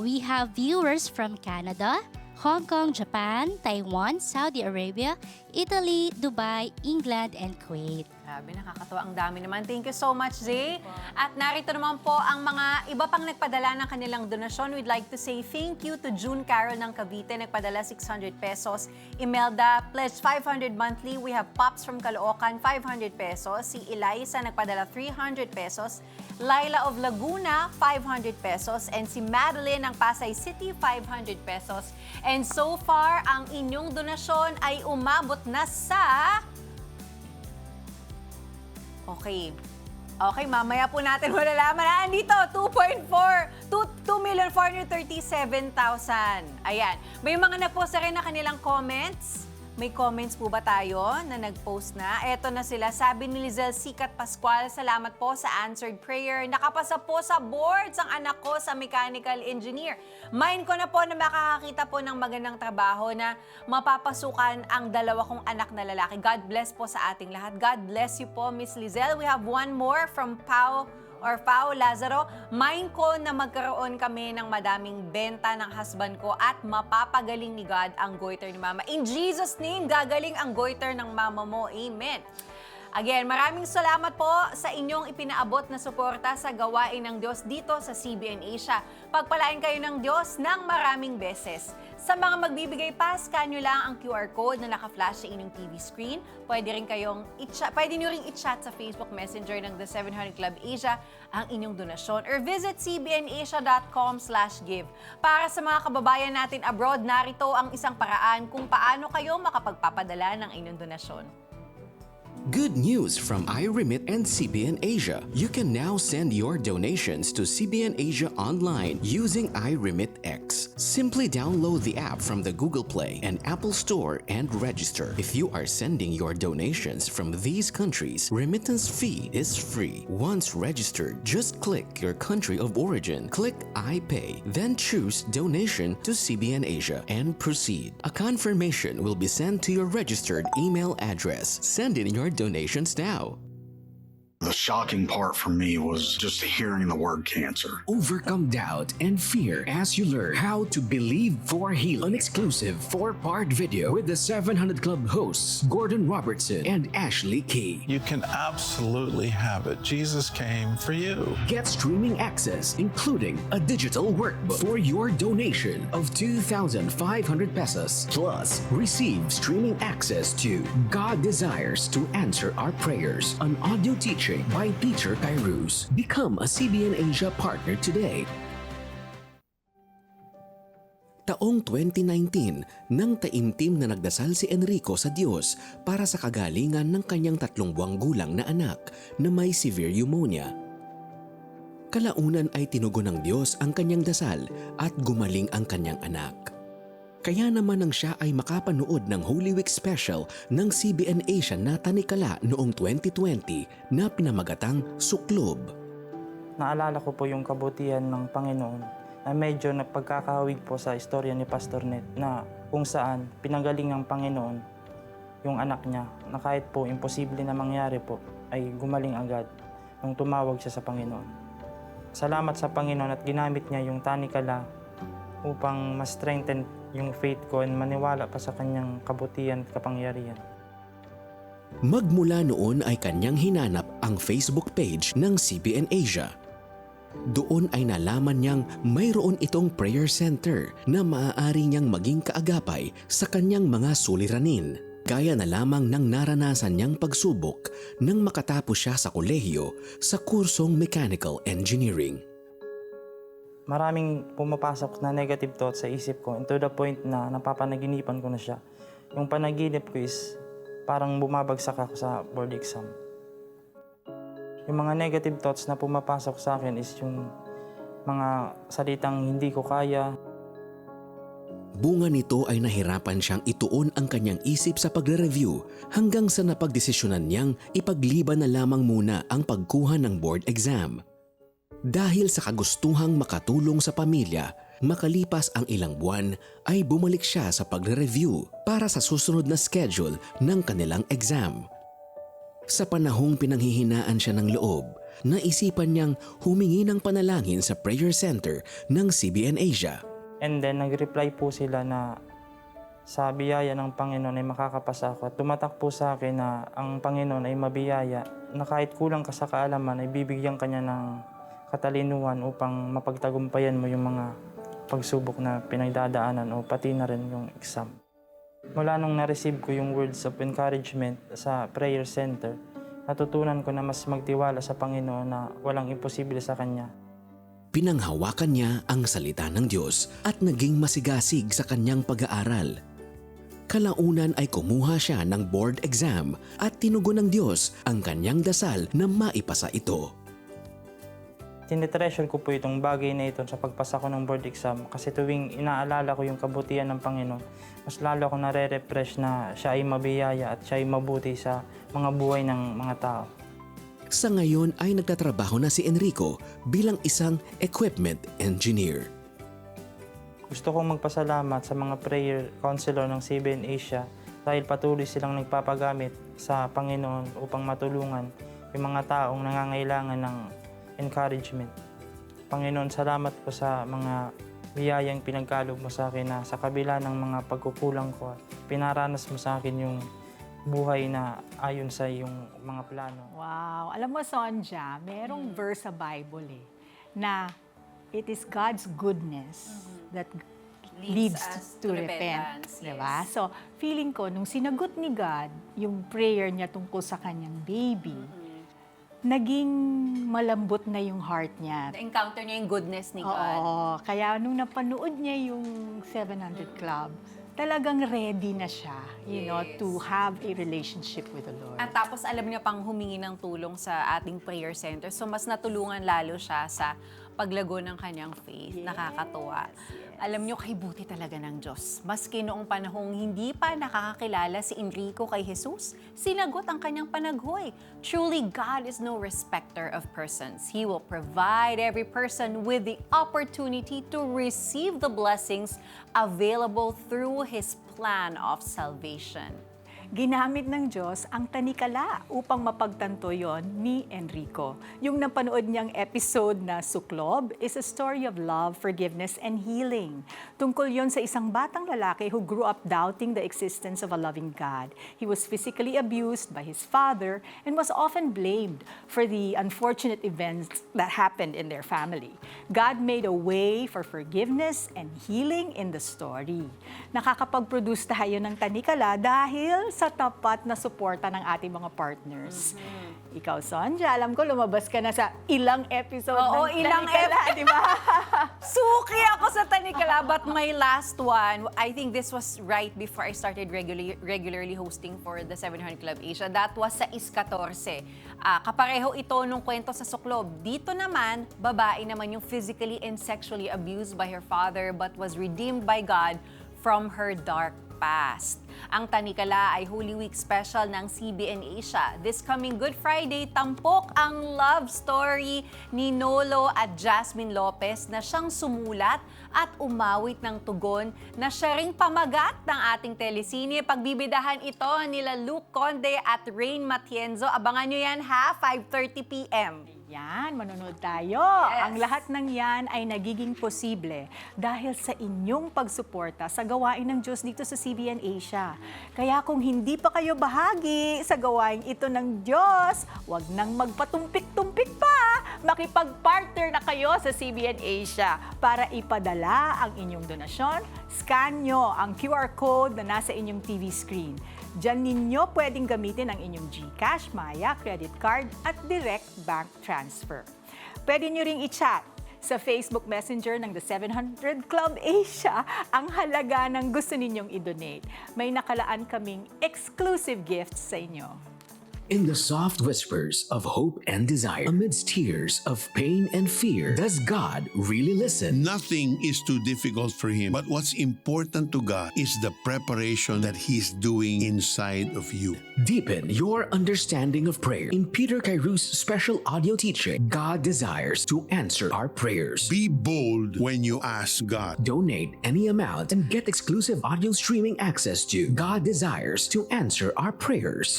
We have viewers from Canada, Hong Kong, Japan, Taiwan, Saudi Arabia, Italy, Dubai, England, and Kuwait. Grabe, nakakatawa. Ang dami naman. Thank you so much, Zay. At narito naman po ang mga iba pang nagpadala ng kanilang donasyon. We'd like to say thank you to June Carol ng Cavite, nagpadala 600 pesos. Imelda pledged 500 monthly. We have Pops from Caloocan, 500 pesos. Si Eliza nagpadala 300 pesos. Laila of Laguna, 500 pesos. And si Madeline ng Pasay City, 500 pesos. And so far, ang inyong donasyon ay umabot na sa... Okay, mamaya po natin malalaman. Andito, 2,437,000. Ayan. May mga nagpost na rin na kanilang comments. May comments po ba tayo na nag-post na? Eto na sila. Sabi ni Lizelle Sikat Pascual, salamat po sa answered prayer. Nakapasa po sa boards ang anak ko sa mechanical engineer. Mind ko na po na makakakita po ng magandang trabaho na mapapasukan ang dalawa kong anak na lalaki. God bless po sa ating lahat. God bless you po, Miss Lizelle. We have one more from Pau Lazaro. Mind ko na magkaroon kami ng madaming benta ng husband ko at mapapagaling ni God ang goiter ni Mama. In Jesus' name, gagaling ang goiter ng mama mo. Amen. Again, maraming salamat po sa inyong ipinaabot na suporta sa gawain ng Diyos dito sa CBN Asia. Pagpalain kayo ng Diyos ng maraming beses. Sa mga magbibigay pa, scan nyo lang ang QR code na naka-flash sa inyong TV screen. Pwede nyo ring i-chat sa Facebook Messenger ng The 700 Club Asia ang inyong donasyon or visit cbnasia.com/give. Para sa mga kababayan natin abroad, narito ang isang paraan kung paano kayo makapagpapadala ng inyong donasyon. Good news from iRemit and CBN Asia. You can now send your donations to CBN Asia online using iRemit X. Simply download the app from the Google Play and Apple Store and register. If you are sending your donations from these countries, remittance fee is free. Once registered, just click your country of origin, click I Pay, then choose Donation to CBN Asia and proceed. A confirmation will be sent to your registered email address. Send in your donations now. The shocking part for me was just hearing the word cancer. Overcome doubt and fear as you learn how to believe for healing. An exclusive 4-part video with the 700 Club hosts Gordon Robertson and Ashley Key. You can absolutely have it. Jesus came for you. Get streaming access, including a digital workbook for your donation of 2,500 pesos. Plus, receive streaming access to God Desires to Answer Our Prayers, an audio teaching by Peter Kairos. Become a CBN Asia partner today. Taong 2019, nang taimtim na nagdasal si Enrico sa Diyos para sa kagalingan ng kanyang 3 buwang gulang na anak na may severe pneumonia. Kalaunan ay tinugon ng Diyos ang kanyang dasal at gumaling ang kanyang anak. Kaya naman nang siya ay makapanood ng Holy Week Special ng CBN Asia na tanikala noong 2020 na pinamagatang Suklob. Naalala ko po yung kabutihan ng Panginoon na medyo napagkakahawig po sa istorya ni Pastor Net na kung saan pinagaling ng Panginoon yung anak niya na kahit po imposible na mangyari po ay gumaling agad nung tumawag siya sa Panginoon. Salamat sa Panginoon at ginamit niya yung tanikala upang ma-strengthen yung faith ko and maniwala pa sa kanyang kabutihan at kapangyarihan. Magmula noon ay kanyang hinanap ang Facebook page ng CBN Asia. Doon ay nalaman niyang mayroon itong prayer center na maaari niyang maging kaagapay sa kanyang mga suliranin. Gaya na lamang ng naranasan niyang pagsubok nang makatapos siya sa kolehiyo sa kursong mechanical engineering. Maraming pumapasok na negative thoughts sa isip ko and to the point na napapanaginipan ko na siya. Yung panaginip ko is parang bumabagsak ako sa board exam. Yung mga negative thoughts na pumapasok sa akin is yung mga salitang hindi ko kaya. Bunga nito ay nahirapan siyang ituon ang kanyang isip sa pagre-review hanggang sa napagdesisyonan niyang ipagliban na lamang muna ang pagkuha ng board exam. Dahil sa kagustuhang makatulong sa pamilya, makalipas ang ilang buwan ay bumalik siya sa pagre-review para sa susunod na schedule ng kanilang exam. Sa panahong pinanghihinaan siya ng loob, naisipan niyang humingi ng panalangin sa prayer center ng CBN Asia. And then nag-reply po sila na sa biyaya ng Panginoon ay makakapasa ako at tumatak po sa akin na ang Panginoon ay mabiyaya na kahit kulang ka sa kaalaman ay bibigyan ka niya ng katalinuhan upang mapagtagumpayan mo yung mga pagsubok na pinagdadaanan o pati na rin yung exam. Mula nung na-receive ko yung words of encouragement sa prayer center, natutunan ko na mas magtiwala sa Panginoon na walang imposible sa Kanya. Pinanghawakan niya ang salita ng Diyos at naging masigasig sa kanyang pag-aaral. Kalaunan ay kumuha siya ng board exam at tinugon ng Diyos ang kanyang dasal na maipasa ito. Tinitreasure ko po itong bagay na ito sa pagpasa ko ng board exam kasi tuwing inaalala ko yung kabutihan ng Panginoon, mas lalo ako nare-refresh na siya ay mabiyaya at siya ay mabuti sa mga buhay ng mga tao. Sa ngayon ay nagtatrabaho na si Enrico bilang isang equipment engineer. Gusto kong magpasalamat sa mga prayer counselor ng CBN Asia dahil patuloy silang nagpapagamit sa Panginoon upang matulungan yung mga taong nangangailangan ng encouragement. Panginoon, salamat po sa mga biyayang pinagkaloob mo sa akin na sa kabila ng mga pagkukulang ko, pinaranas mo sa akin yung buhay na ayon sa iyong mga plano. Wow! Alam mo, Sonja, merong verse sa Bible na it is God's goodness that leads us to repent. Diba? So, feeling ko, nung sinagot ni God yung prayer niya tungkol sa kanyang baby, naging malambot na yung heart niya. Na-encounter niya yung goodness ni God. Oo. Kaya nung napanood niya yung 700 Club, talagang ready na siya, you know, to have a relationship with the Lord. At tapos alam niya pang humingi ng tulong sa ating prayer center. So mas natulungan lalo siya sa paglago ng kanyang faith. Nakakatuwa. Alam niyo, kay buti talaga ng Diyos. Maski noong panahong hindi pa nakakakilala si Enrico kay Jesus, sinagot ang kanyang panaghoy. Truly, God is no respecter of persons. He will provide every person with the opportunity to receive the blessings available through His plan of salvation. Ginamit ng Diyos ang tanikala upang mapagtanto yon ni Enrico. Yung napanood niyang episode na Suklob is a story of love, forgiveness, and healing. Tungkol yon sa isang batang lalaki who grew up doubting the existence of a loving God. He was physically abused by his father and was often blamed for the unfortunate events that happened in their family. God made a way for forgiveness and healing in the story. Nakakapag-produce tayo ng tanikala dahil sa tapat na suporta ng ating mga partners. Ikaw, Sonja, alam ko lumabas ka na sa ilang episode ng ilang tanikala, di ba? Suki ako sa Tanikala, but my last one, I think this was right before I started regularly hosting for the 700 Club Asia. That was sa IS-14. Kapareho ito nung kwento sa Suklob. Dito naman, babae naman yung physically and sexually abused by her father but was redeemed by God from her dark past. Ang Tanikala ay Holy Week special ng CBN Asia. This coming Good Friday, tampok ang love story ni Nolo at Jasmine Lopez na siyang sumulat at umawit ng tugon na siya ring pamagat ng ating telesine. Pagbibidahan ito nila Luke Conde at Rain Matienzo. Abangan nyo yan ha, 5:30 p.m. Yan, manonood tayo. Ang lahat ng yan ay nagiging posible dahil sa inyong pagsuporta sa gawain ng Diyos dito sa CBN Asia. Kaya kung hindi pa kayo bahagi sa gawain ito ng Diyos, wag nang magpatumpik-tumpik pa. Makipag-partner na kayo sa CBN Asia para ipadala ang inyong donasyon. Scan nyo ang QR code na nasa inyong TV screen. Diyan ninyo pwedeng gamitin ang inyong GCash, Maya, credit card at direct bank transfer. Pwede nyo ring i-chat sa Facebook Messenger ng The 700 Club Asia ang halaga ng gusto ninyong i-donate. May nakalaan kaming exclusive gifts sa inyo. In the soft whispers of hope and desire, amidst tears of pain and fear, does God really listen? Nothing is too difficult for Him. But what's important to God is the preparation that He's doing inside of you. Deepen your understanding of prayer. In Peter Kairou's special audio teaching, God desires to answer our prayers. Be bold when you ask God. Donate any amount and get exclusive audio streaming access to God Desires to Answer Our Prayers.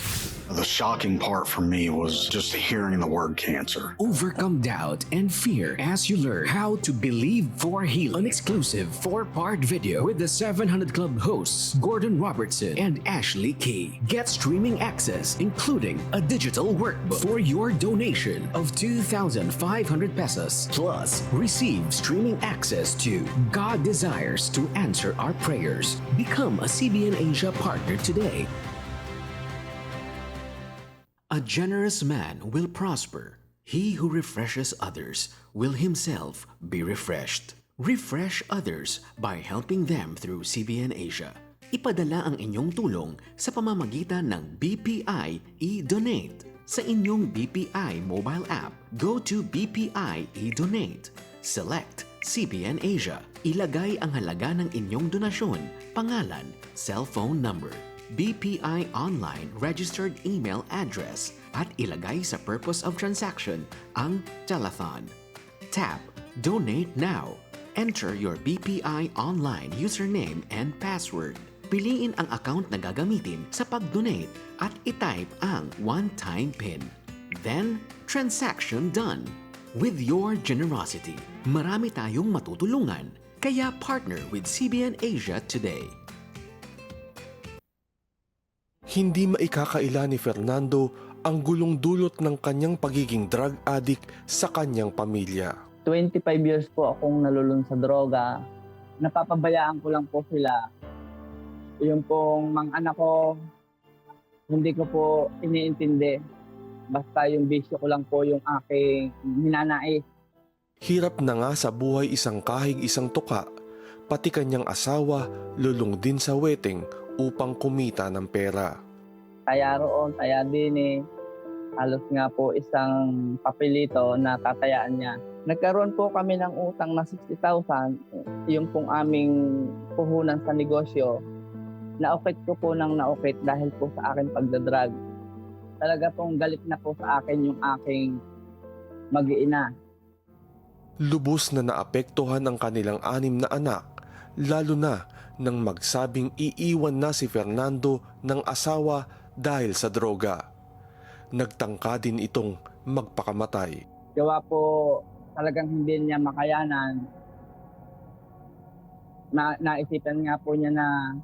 The shocking part for me was just hearing the word cancer. Overcome doubt and fear as you learn how to believe for healing. An exclusive 4-part video with the 700 Club hosts Gordon Robertson and Ashley Key. Get streaming access, including a digital workbook for your donation of 2,500 pesos. Plus, receive streaming access to God Desires to Answer Our Prayers. Become a CBN Asia partner today. A generous man will prosper. He who refreshes others will himself be refreshed. Refresh others by helping them through CBN Asia. Ipadala ang inyong tulong sa pamamagitan ng BPI e-Donate. Sa inyong BPI mobile app, go to BPI e-Donate. Select CBN Asia. Ilagay ang halaga ng inyong donasyon, pangalan, cellphone number, BPI online registered email address at ilagay sa purpose of transaction ang telethon. Tap Donate Now. Enter your BPI online username and password. Piliin ang account na gagamitin sa pag-donate at itype ang one-time PIN. Then, transaction done. With your generosity, marami tayong matutulungan. Kaya partner with CBN Asia today. Hindi maikakaila ni Fernando ang gulong dulot ng kanyang pagiging drug addict sa kanyang pamilya. 25 years po akong nalulun sa droga. Napapabayaan ko lang po sila. Yung pong mga anak ko, hindi ko po iniintindi. Basta yung bisyo ko lang po yung aking minanais. Hirap na nga sa buhay isang kahig isang tuka, pati kanyang asawa lulong din sa weteng upang kumita ng pera. Taya roon, taya din eh. Halos nga po isang papelito na tatayaan niya. Nagkaroon po kami ng utang na 60,000. Yung pong aming puhunan sa negosyo, naukit ko po ng naukit dahil po sa akin pagdadrag. Talaga pong galit na po sa akin yung aking mag-iina. Lubos na naapektuhan ang kanilang 6 na anak, lalo na nang magsabing iiwan na si Fernando ng asawa dahil sa droga. Nagtangka din itong magpakamatay. Gawa po talagang hindi niya makayanan. Naisipan nga po niya na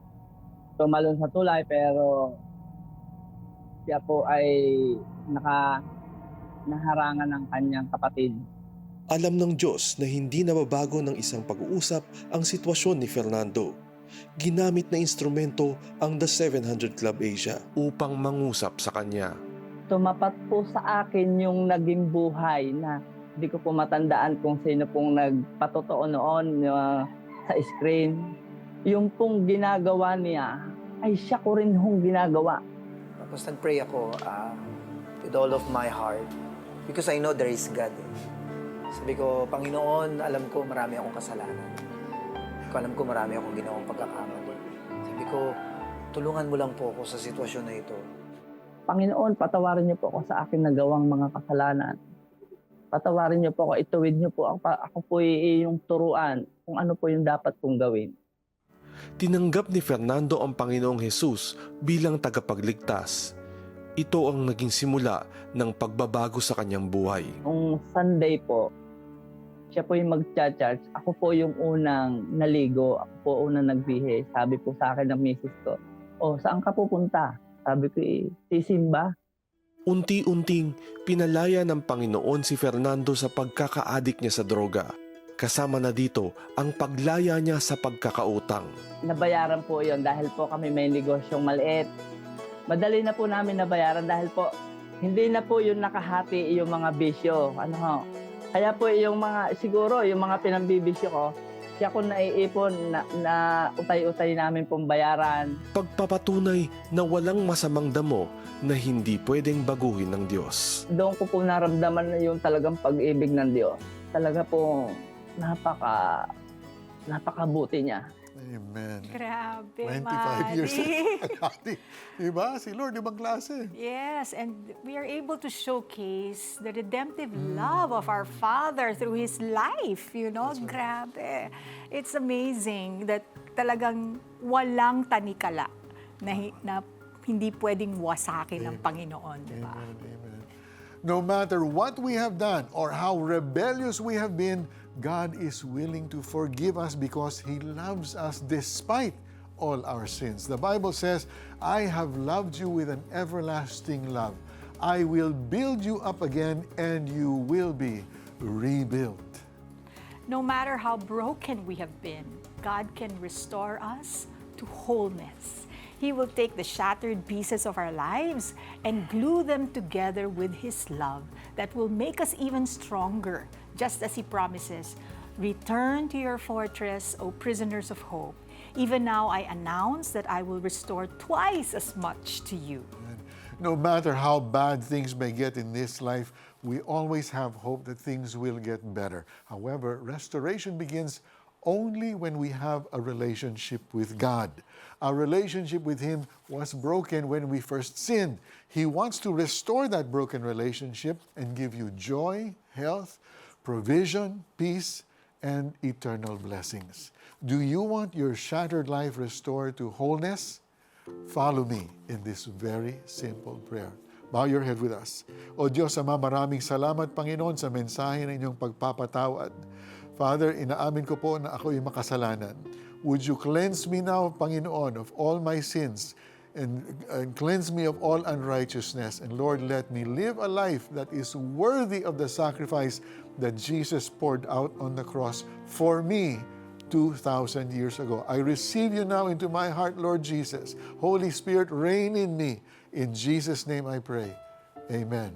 tumalon sa tulay pero siya po ay naharangan ng kanyang kapatid. Alam ng Diyos na hindi nababago ng isang pag-uusap ang sitwasyon ni Fernando. Ginamit na instrumento ang The 700 Club Asia upang mangusap sa kanya. Tumapat po sa akin yung naging buhay na Hindi ko po matandaan kung sino pong nagpatotoo noon sa screen. Yung pong ginagawa niya, ay siya ko rin hong ginagawa. Tapos nag-pray ako with all of my heart because I know there is God. Sabi ko, Panginoon, alam ko marami akong kasalanan. Alam ko marami akong ginawang pagkakamali. Sabi ko, tulungan mo lang po ako sa sitwasyon na ito. Panginoon, patawarin niyo po ako sa aking nagawang mga kasalanan. Patawarin niyo po ako, ituwid niyo po ako po yung turuan kung ano po yung dapat kong gawin. Tinanggap ni Fernando ang Panginoong Hesus bilang tagapagligtas. Ito ang naging simula ng pagbabago sa kanyang buhay. Nung Sunday po, siya po yung mag-charge. Ako po yung unang naligo. Ako po unang nagbihe. Sabi po sa akin ng misis ko, saan ka pupunta? Sabi ko, sisimba. Unti-unting pinalaya ng Panginoon si Fernando sa pagkakaadik niya sa droga. Kasama na dito ang paglaya niya sa pagkakautang. Nabayaran po yon dahil po kami may negosyong maliit. Madali na po namin nabayaran dahil po hindi na po yung nakahati yung mga bisyo. Kaya po yung mga, siguro yung mga pinambibisyo ko, siya ko naiipon na utay-utay namin pong bayaran. Pagpapatunay na walang masamang damo na hindi pwedeng baguhin ng Diyos. Doon ko po naramdaman na yung talagang pag-ibig ng Diyos. Talaga po napakabuti niya. Amen. Grabe, 25 years Madi. Diba? Si Lord, ibang klase. Yes, and we are able to showcase the redemptive love of our Father through His life, Grabe. It's amazing that talagang walang tanikala na hindi pwedeng wasakin ng Panginoon, diba? Amen. No matter what we have done or how rebellious we have been, God is willing to forgive us because He loves us despite all our sins. The Bible says, I have loved you with an everlasting love. I will build you up again and you will be rebuilt. No matter how broken we have been, God can restore us to wholeness. He will take the shattered pieces of our lives and glue them together with His love that will make us even stronger, just as He promises. Return to your fortress, O prisoners of hope. Even now I announce that I will restore twice as much to you. No matter how bad things may get in this life, we always have hope that things will get better. However, restoration begins only when we have a relationship with God. Our relationship with Him was broken when we first sinned. He wants to restore that broken relationship and give you joy, health, provision, peace, and eternal blessings. Do you want your shattered life restored to wholeness? Follow me in this very simple prayer. Bow your head with us. O Diyos Ama, maraming salamat, Panginoon, sa mensahe ng inyong pagpapatawad. Father, inaamin ko po na ako'y makasalanan. Would you cleanse me now, Panginoon, of all my sins and cleanse me of all unrighteousness. And Lord, let me live a life that is worthy of the sacrifice that Jesus poured out on the cross for me 2,000 years ago. I receive you now into my heart, Lord Jesus. Holy Spirit, reign in me. In Jesus' name I pray. Amen.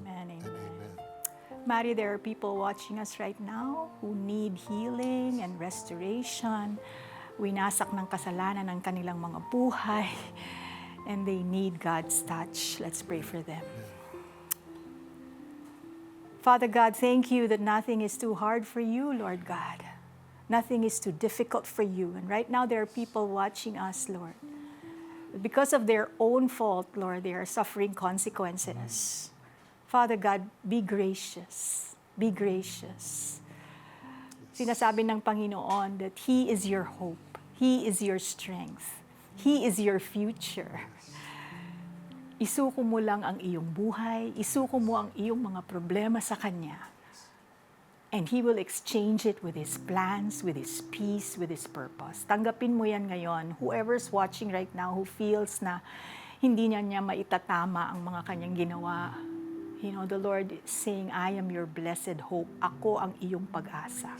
Mari, there are people watching us right now who need healing and restoration. Winasak ng kasalanan ng kanilang mga buhay and they need God's touch. Let's pray for them. Father God, thank you that nothing is too hard for you, Lord God. Nothing is too difficult for you. And right now there are people watching us, Lord. Because of their own fault, Lord, they are suffering consequences. Father God, be gracious. Be gracious. Sinasabi ng Panginoon that He is your hope. He is your strength. He is your future. Isuko mo lang ang iyong buhay. Isuko mo ang iyong mga problema sa Kanya. And He will exchange it with His plans, with His peace, with His purpose. Tanggapin mo yan ngayon. Whoever's watching right now who feels na hindi niya maitatama ang mga kanyang ginawa, the Lord is saying, I am your blessed hope. Ako ang iyong pag-asa.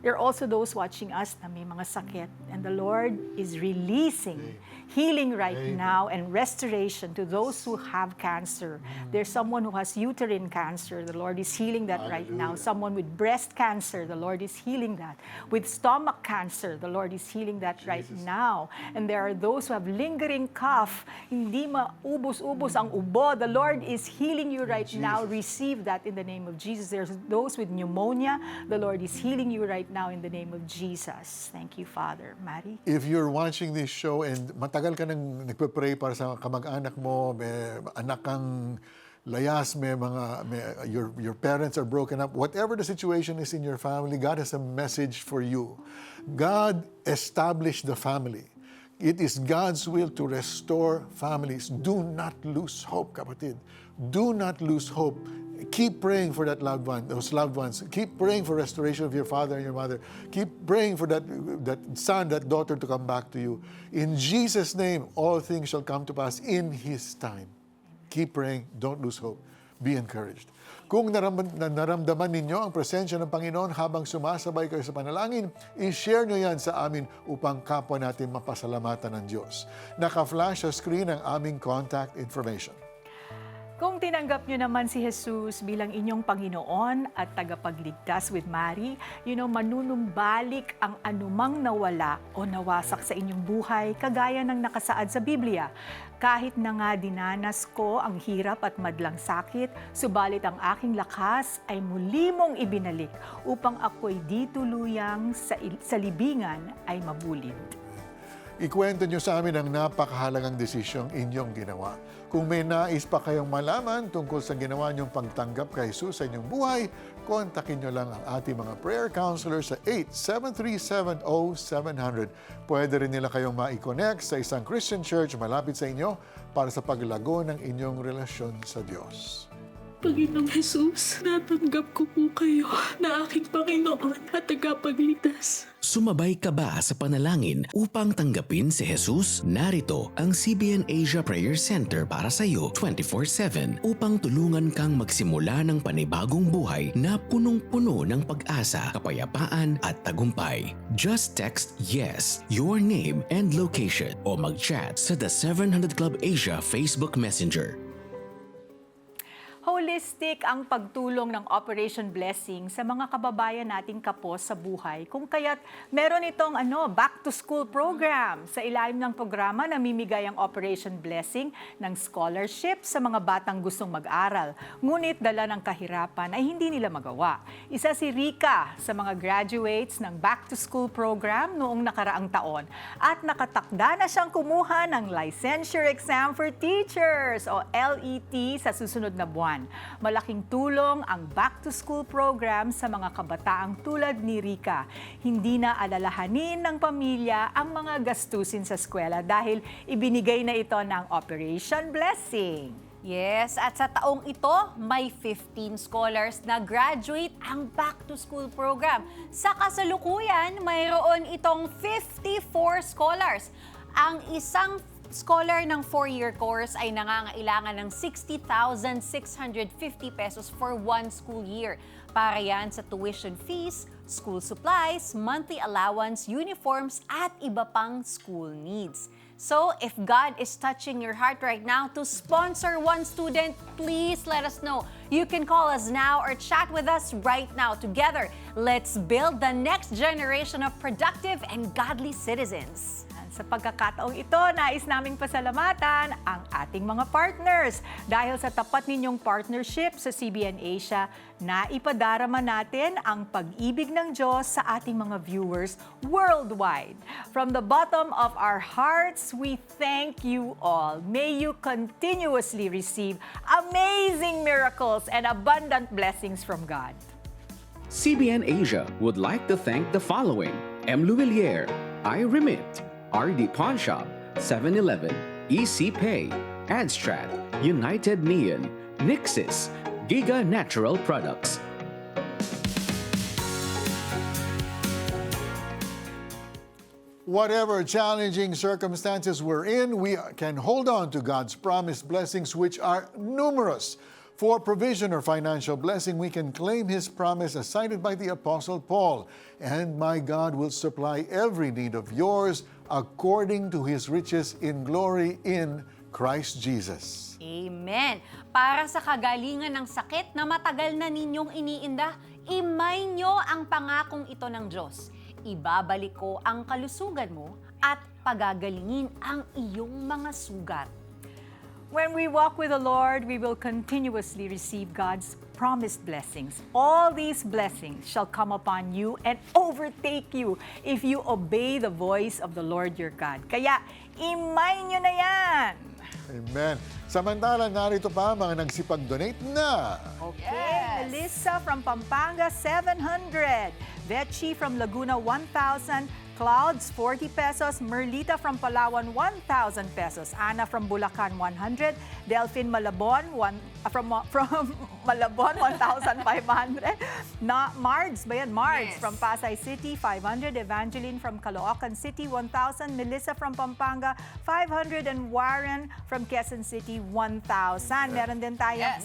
There are also those watching us na may mga sakit, and the Lord is releasing healing right now and restoration to those who have cancer. There's someone who has uterine cancer. The Lord is healing that right now. Someone with breast cancer, the Lord is healing that. With stomach cancer, the Lord is healing that right now. And there are those who have lingering cough, hindi maubos-ubos ang ubo. The Lord is healing you right now. Receive that in the name of Jesus. There's those with pneumonia. The Lord is healing you right now in the name of Jesus. Thank you, Father. Mari? If you're watching this show and matagal ka nang nagpe-pray para sa kamag-anak mo, may anak kang layas, your parents are broken up, whatever the situation is in your family, God has a message for you. God established the family. It is God's will to restore families. Do not lose hope, kapatid. Do not lose hope. Keep praying for that loved one, those loved ones. Keep praying for restoration of your father and your mother. Keep praying for that son, that daughter to come back to you. In Jesus' name, all things shall come to pass in His time. Keep praying. Don't lose hope. Be encouraged. Kung naramdaman ninyo ang presensya ng Panginoon habang sumasabay kayo sa panalangin, i-share nyo yan sa amin upang kapwa natin mapasalamatan ng Diyos. Naka-flash sa screen ang aming contact information. Kung tinanggap nyo naman si Jesus bilang inyong Panginoon at tagapagligtas with Mary, manunumbalik ang anumang nawala o nawasak sa inyong buhay kagaya ng nakasaad sa Biblia. Kahit na nga dinanas ko ang hirap at madlang sakit, subalit ang aking lakas ay muli mong ibinalik upang ako'y di tuluyang sa libingan ay mabulid. Ikwento nyo sa amin ang napakahalagang desisyong inyong ginawa. Kung may nais pa kayong malaman tungkol sa ginawa nyong pagtanggap kay Jesus sa inyong buhay, kontakin nyo lang ang ating mga prayer counselors sa 873-70700. Pwede rin nila kayong ma-connect sa isang Christian church malapit sa inyo para sa paglago ng inyong relasyon sa Diyos. Panginoong Jesus, natanggap ko po kayo na aking Panginoon at tagapagligtas. Sumabay ka ba sa panalangin upang tanggapin si Jesus? Narito ang CBN Asia Prayer Center para sa iyo 24/7 upang tulungan kang magsimula ng panibagong buhay na punong-puno ng pag-asa, kapayapaan at tagumpay. Just text YES, your name and location o mag-chat sa The 700 Club Asia Facebook Messenger. Holistic ang pagtulong ng Operation Blessing sa mga kababayan nating kapos sa buhay. Kung kaya't meron itong back to school program. Sa ilalim ng programa, namimigay ang Operation Blessing ng scholarship sa mga batang gustong mag-aral. Ngunit dala ng kahirapan ay hindi nila magawa. Isa si Rika sa mga graduates ng back to school program noong nakaraang taon. At nakatakda na siyang kumuha ng Licensure Exam for Teachers o LET sa susunod na buwan. Malaking tulong ang back-to-school program sa mga kabataang tulad ni Rika. Hindi na alalahanin ng pamilya ang mga gastusin sa eskwela dahil ibinigay na ito ng Operation Blessing. Yes, at sa taong ito, may 15 scholars na graduate ang back-to-school program. Sa kasalukuyan, mayroon itong 54 scholars. Ang isang scholar ng 4-year course ay nangangailangan ng 60,650 pesos for 1 school year. Para yan sa tuition fees, school supplies, monthly allowance, uniforms, at iba pang school needs. So, if God is touching your heart right now to sponsor one student, please let us know. You can call us now or chat with us right now. Together, let's build the next generation of productive and godly citizens. Sa pagkakataong ito, nais naming pasalamatan ang ating mga partners. Dahil sa tapat ninyong partnership sa CBN Asia, naipadarama natin ang pag-ibig ng Diyos sa ating mga viewers worldwide. From the bottom of our hearts, we thank you all. May you continuously receive amazing miracles and abundant blessings from God. CBN Asia would like to thank the following: M. Luwilier, iRemit, RD Pawn Shop, 7-Eleven, EC Pay, Adstrat, United Neon, Nixis, Giga Natural Products. Whatever challenging circumstances we're in, we can hold on to God's promised blessings, which are numerous. For provision or financial blessing, we can claim His promise as cited by the Apostle Paul. And my God will supply every need of yours according to His riches in glory in Christ Jesus. Amen. Para sa kagalingan ng sakit na matagal na ninyong iniinda, imay nyo ang pangakong ito ng Diyos. Ibabalik ko ang kalusugan mo at pagagalingin ang iyong mga sugat. When we walk with the Lord, we will continuously receive God's promised blessings. All these blessings shall come upon you and overtake you if you obey the voice of the Lord your God. Kaya, imay nyo na yan! Amen. Samantala, narito pa mga nagsipag-donate na. Okay, Melissa from Pampanga, 700. Vetchi from Laguna, 1,000. Clouds, 40 pesos. Merlita from Palawan, 1,000 pesos. Ana from Bulacan, 100. Delphine Malabon, from Malabon, 1,500. Mards, ba yan? Mards from Pasay City, 500. Evangeline from Caloocan City, 1,000. Melissa from Pampanga, 500. And Warren from Quezon City, 1,000. Meron din tayong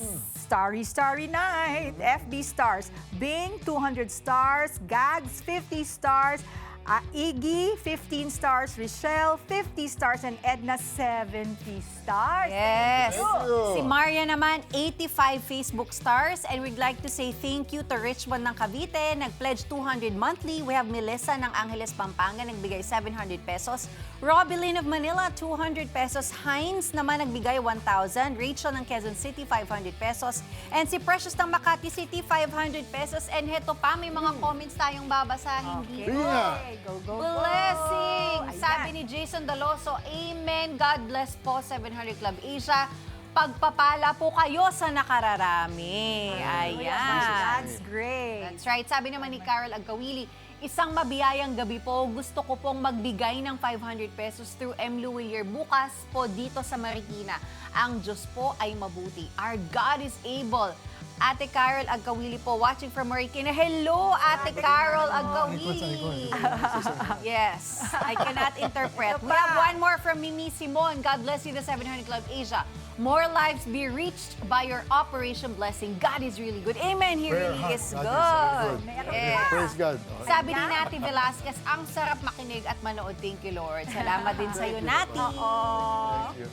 Starry Night, FB stars. Bing, 200 stars. Gags, 50 stars. Iggy, 15 stars. Richelle, 50 stars. And Edna, 70 stars. Yes. Thank you. Si Maria naman, 85 Facebook stars. And we'd like to say thank you to Richmond ng Cavite. Nag-pledge 200 monthly. We have Melissa ng Angeles, Pampanga. Nagbigay 700 pesos. Robilyn of Manila, 200 pesos. Hines naman nagbigay 1,000. Rachel ng Quezon City, 500 pesos. And si Precious ng Makati City, 500 pesos. And heto pa, may mga comments tayong babasahin dito. Go. Blessing! Ayan. Sabi ni Jason Daloso, Amen. God bless po, 700 Club Asia. Pagpapala po kayo sa nakararami. Ayan. That's great. That's right. Sabi naman ni Carol Agkawili, isang mabiyayang gabi po. Gusto ko pong magbigay ng 500 pesos through M. Luwilier bukas po dito sa Marikina. Ang Diyos po ay mabuti. Our God is able. Ate Carol Agkawili po, watching from Marikina. Hello, Ate Carol Agkawili. Yes, I cannot interpret. We have one more from Mimi Simon. God bless you, the 700 Club Asia. More lives be reached by your Operation Blessing. God is really good. Amen. He really is good. Yes. Praise God. Sabi ni Nati Velasquez, ang sarap makinig at manood. Thank you, Lord. Salamat din sa'yo, Nati. Thank you.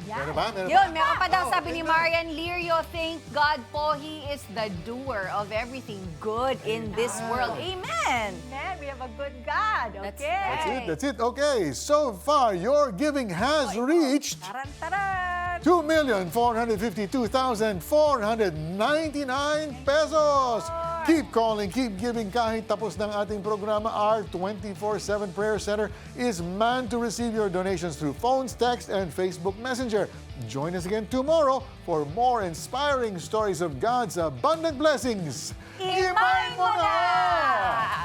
Meron pa? Yun, meron pa daw sabi ni Marian Lirio, thank God po, He is the doer of everything good in this world. Amen. Amen. We have a good God. Okay. That's it. Okay, so far your giving has reached Taran-taran! 2,452,499 pesos. Keep calling, keep giving kahit tapos ng ating programa. Our 24/7 Prayer Center is manned to receive your donations through phones, text, and Facebook Messenger. Join us again tomorrow for more inspiring stories of God's abundant blessings. Imay mo na!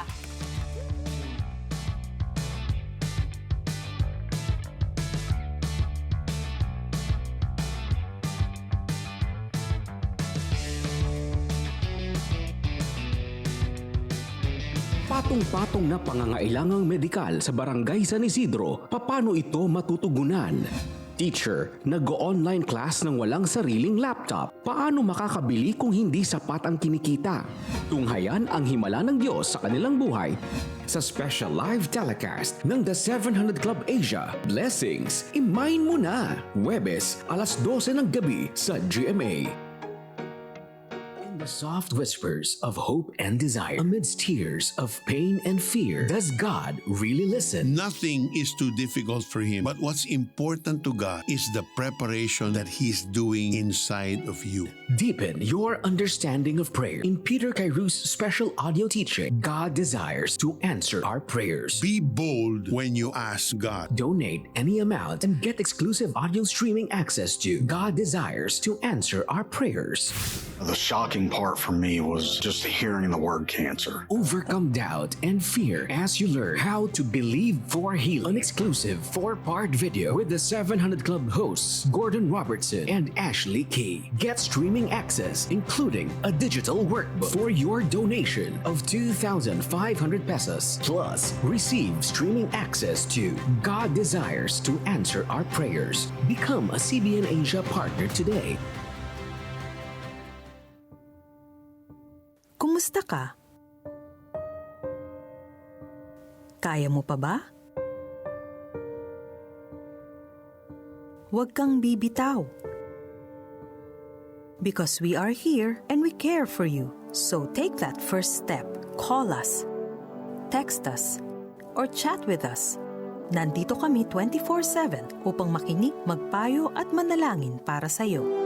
Patong-patong na pangangailangang medikal sa Barangay San Isidro, paano ito matutugunan? Teacher, nag-online class ng walang sariling laptop. Paano makakabili kung hindi sapat ang kinikita? Tunghayan ang himala ng Diyos sa kanilang buhay sa special live telecast ng The 700 Club Asia. Blessings, imayin mo na! Huwebes, alas 12 ng gabi sa GMA. The soft whispers of hope and desire amidst tears of pain and fear. Does God really listen? Nothing is too difficult for Him. But what's important to God is the preparation that He's doing inside of you. Deepen your understanding of prayer. In Peter Kairou's special audio teaching, God desires to answer our prayers. Be bold when you ask God. Donate any amount and get exclusive audio streaming access to God Desires to Answer Our Prayers. The shocking part for me was just hearing the word cancer. Overcome doubt and fear as you learn how to believe for healing. An exclusive 4-part video with the 700 Club hosts Gordon Robertson and Ashley Key. Get streaming access, including a digital workbook for your donation of 2,500 pesos. Plus, receive streaming access to God Desires to Answer Our Prayers. Become a CBN Asia partner today. Kumusta ka? Kaya mo pa ba? Huwag kang bibitaw. Because we are here and we care for you. So take that first step. Call us, text us, or chat with us. Nandito kami 24/7 upang makinig, magpayo at manalangin para sa iyo.